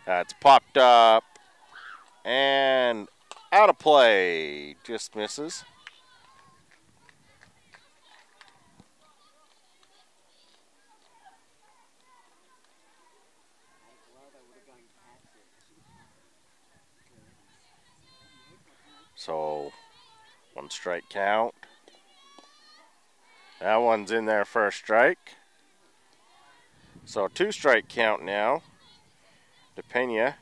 That's popped up and out of play. Just misses. So 1 strike count. That one's in there for a strike. So 2 strike count now to Pena.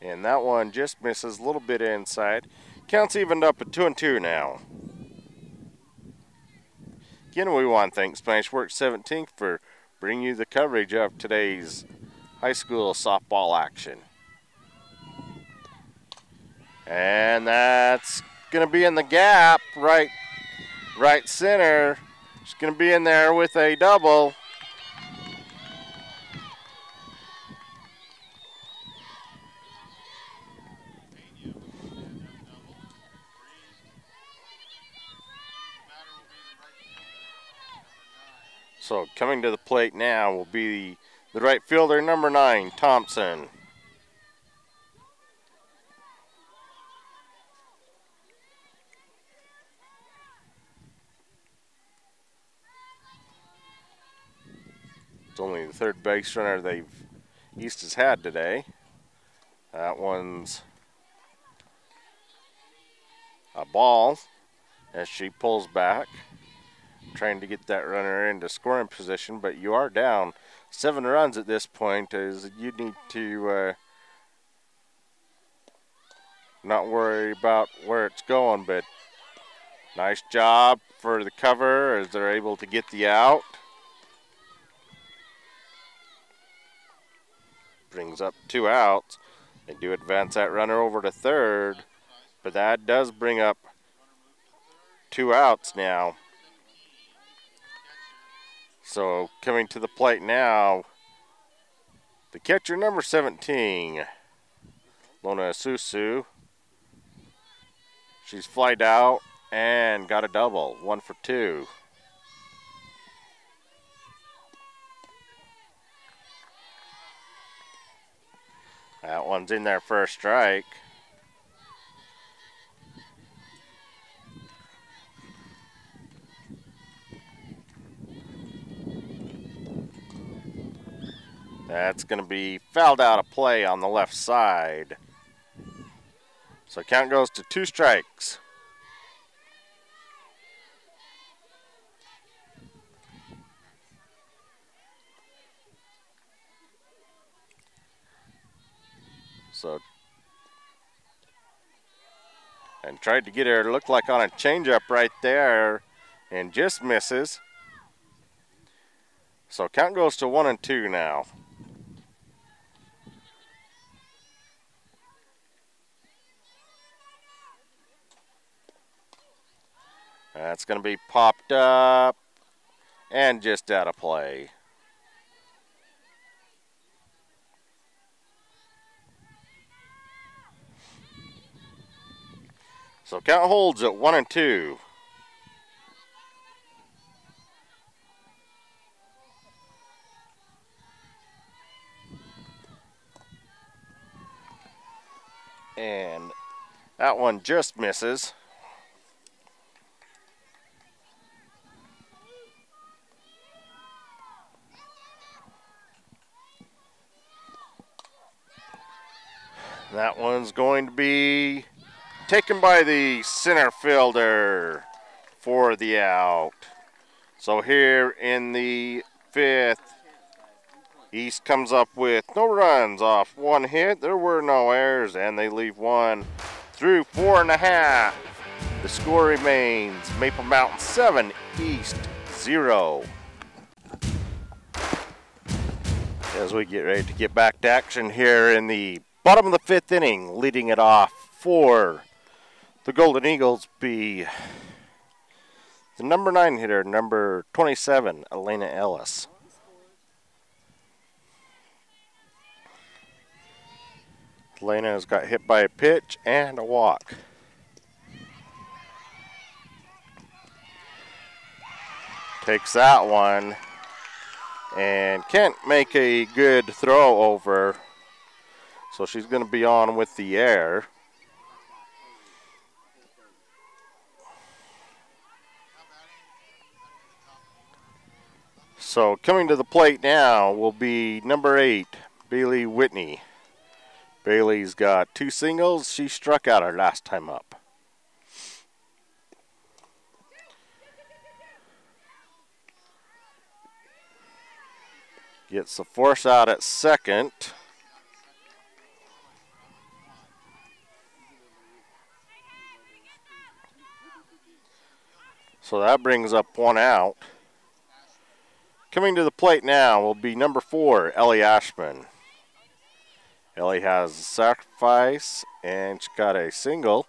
And that one just misses a little bit inside. Counts evened up at 2-2 now. Again, we want to thank Spanish Fork 17 for bringing you the coverage of today's high school softball action. And that's going to be in the gap, right center. It's going to be in there with a double. So coming to the plate now will be the right fielder, number 9, Thompson. It's only the third base runner East has had today. That one's a ball as she pulls back, trying to get that runner into scoring position, but you are down 7 runs at this point, as you need to not worry about where it's going. But nice job for the cover as they're able to get the out. Brings up 2 outs. They do advance that runner over to third, but that does bring up 2 outs now. So coming to the plate now, the catcher number 17, Lona Isusu. She's flied out and got a double, 1 for 2. That one's in there for a strike. That's going to be fouled out of play on the left side. So count goes to 2 strikes. So, and tried to get her to look like on a changeup right there and just misses. So count goes to 1 and 2 now. That's going to be popped up and just out of play. So count holds at 1 and 2. And that one just misses. That one's going to be taken by the center fielder for the out. So here in the 5th, East comes up with no runs off 1 hit. There were no errors, and they leave 1 through 4 1/2. The score remains Maple Mountain 7, East 0. As we get ready to get back to action here in the bottom of the 5th inning, leading it off for the Golden Eagles be the number 9 hitter, number 27, Elena Ellis. Elena has got hit by a pitch and a walk. Takes that one and can't make a good throw over. So she's going to be on with the air. So coming to the plate now will be number 8, Bailey Whitney. Bailey's got 2 singles. She struck out her last time up. Gets the force out at second. So that brings up 1 out. Coming to the plate now will be number 4, Ellie Ashman. Ellie has a sacrifice, and she got a single.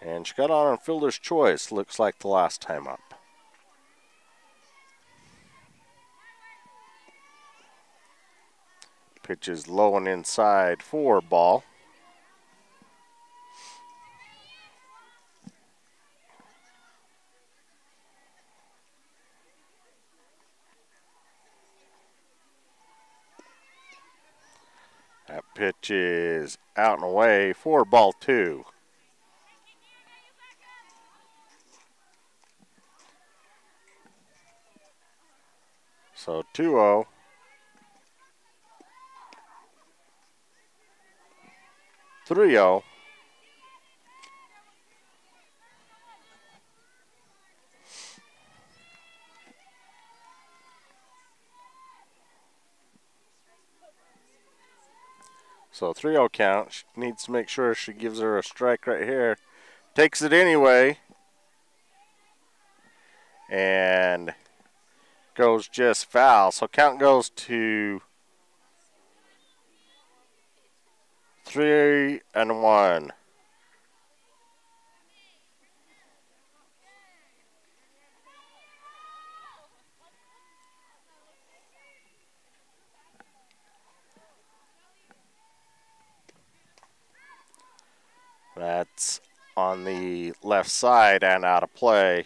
And she got on fielder's choice, looks like the last time up. Pitch is low and inside for ball. That pitch is out and away for ball 2. So 2-0. Three oh. So 3-0 count. She needs to make sure she gives her a strike right here. Takes it anyway. And goes just foul. So count goes to 3-1. That's on the left side and out of play.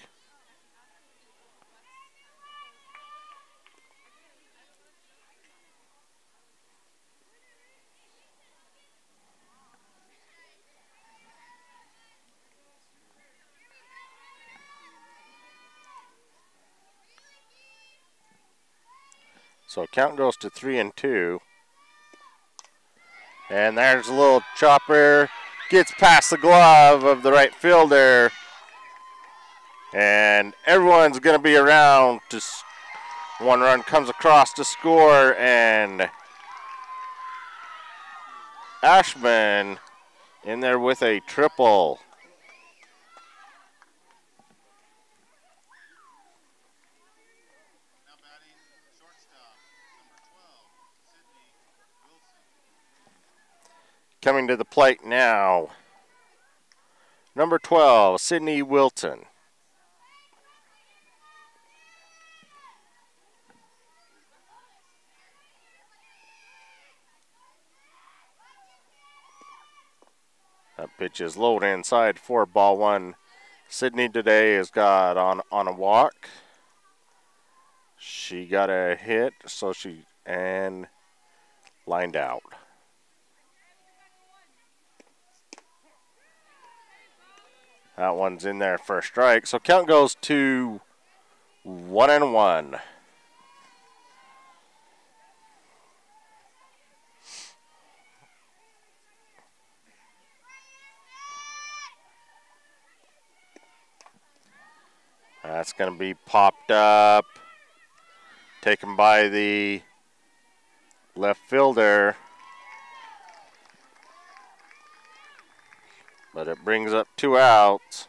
So count goes to 3-2. And there's a little chopper. Gets past the glove of the right fielder. And everyone's going to be around. One run comes across to score. And Ashman in there with a triple. Now batting shortstop, number 12, Sydney Wilson. Coming to the plate now. Number 12, Sydney Wilton. That pitch is low inside for ball one. Sydney today has got on a walk. She got a hit, so she and lined out. That one's in there for a strike. So count goes to 1-1. That's going to be popped up. Taken by the left fielder. But it brings up 2 outs.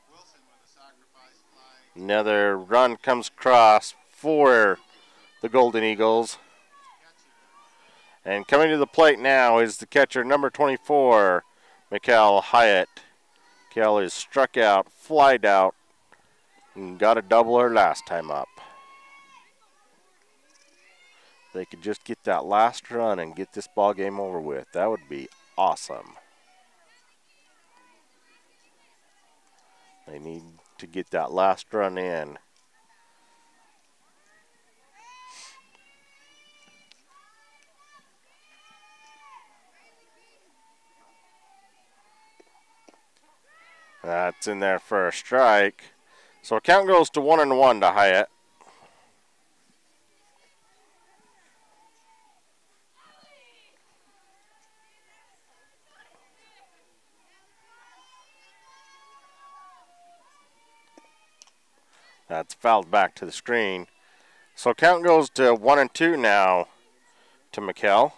Wilson with a sacrifice fly. Another run comes across for the Golden Eagles. And coming to the plate now is the catcher, number 24, Mikal Hyatt. Mikal is struck out, flied out, and got a doubler last time up. They could just get that last run and get this ball game over with. That would be awesome. They need to get that last run in. That's in there for a strike. So count goes to 1-1 to Hyatt. That's fouled back to the screen. So count goes to 1-2 now to Mikal.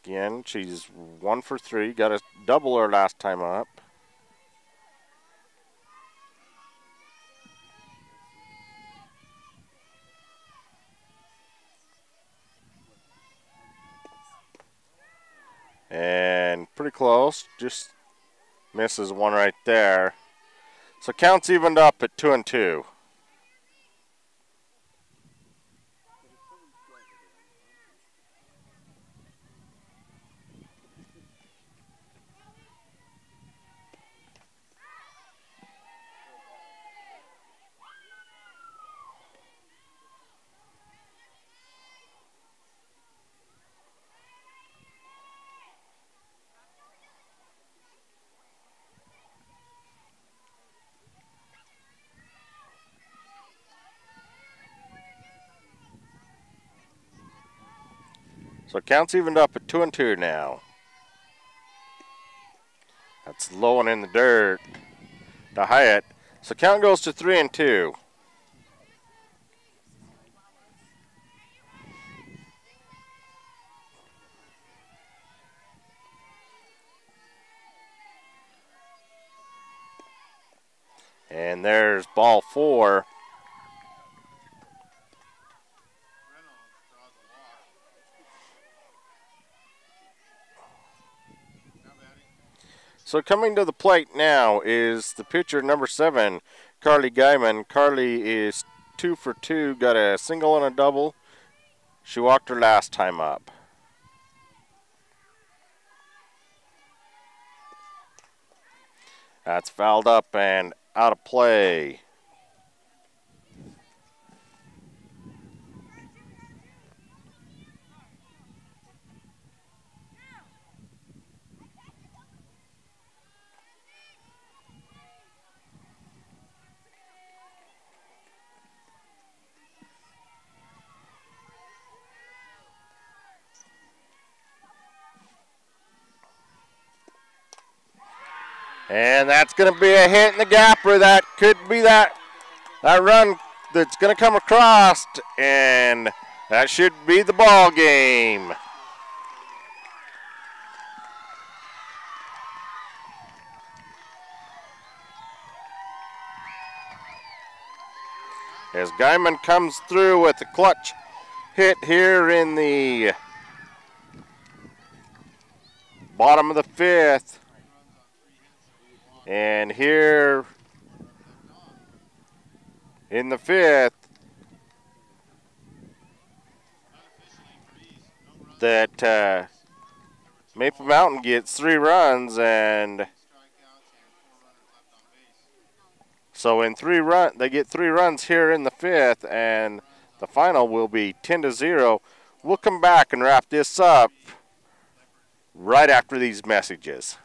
Again, she's 1 for 3. Got a doubler last time up. And pretty close. Just misses one right there. So count's evened up at 2-2. So count's evened up at 2-2 now. That's low and in the dirt to Hyatt. So count goes to 3-2. And there's ball 4. So coming to the plate now is the pitcher number 7, Carly Guyman. Carly is 2 for 2, got a single and a double. She walked her last time up. That's fouled up and out of play. And that's going to be a hit in the gapper. That could be that run that's going to come across, and that should be the ball game. As Guyman comes through with a clutch hit here in the bottom of the 5th. And here in the 5th, that Maple Mountain gets 3 runs, and so in they get 3 runs here in the 5th, and the final will be 10-0. We'll come back and wrap this up right after these messages.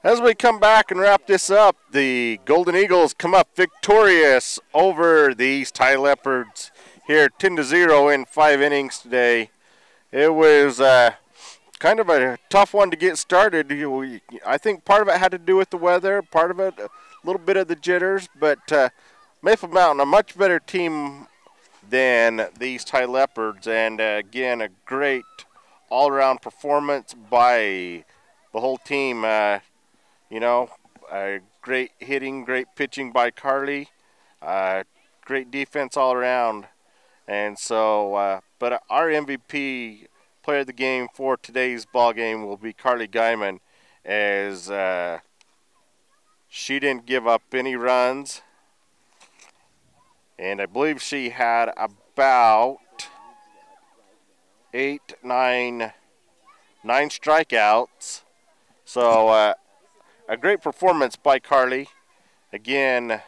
As we come back and wrap this up, the Golden Eagles come up victorious over the East High Leopards here 10-0 in 5 innings today. It was kind of a tough one to get started. I think part of it had to do with the weather, part of it a little bit of the jitters, but Maple Mountain, a much better team than the East High Leopards, and again, a great all-around performance by the whole team. Great hitting, great pitching by Carly, great defense all around. And so, but our MVP player of the game for today's ball game will be Carly Guyman, as she didn't give up any runs. And I believe she had about 9 strikeouts. So, a great performance by Carly. Again,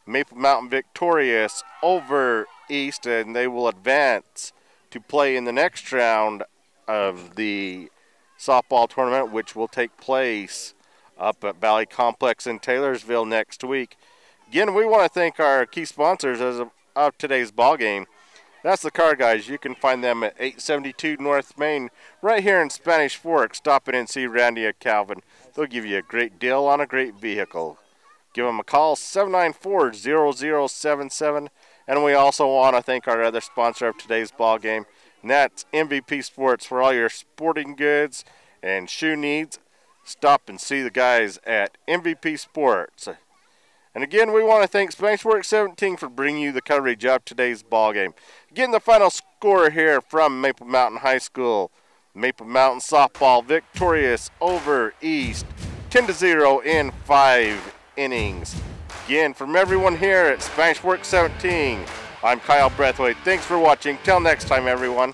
Maple Mountain victorious over East, and they will advance to play in the next round of the softball tournament, which will take place up at Valley Complex in Taylorsville next week. Again, we want to thank our key sponsors of today's ball game. That's the Car Guys. You can find them at 872 North Main, right here in Spanish Fork. Stop in and see Randy and Calvin. They'll give you a great deal on a great vehicle. Give them a call, 794-0077. And we also want to thank our other sponsor of today's ball game, and that's MVP Sports. For all your sporting goods and shoe needs, stop and see the guys at MVP Sports. And again, we want to thank Spanish Fork 17 for bringing you the coverage of today's ball game. Again, the final score here from Maple Mountain High School. Maple Mountain softball victorious over East 10-0 in 5 innings. Again, from everyone here at Spanish Fork 17, I'm Kyle Breathwaite. Thanks for watching. Till next time, everyone.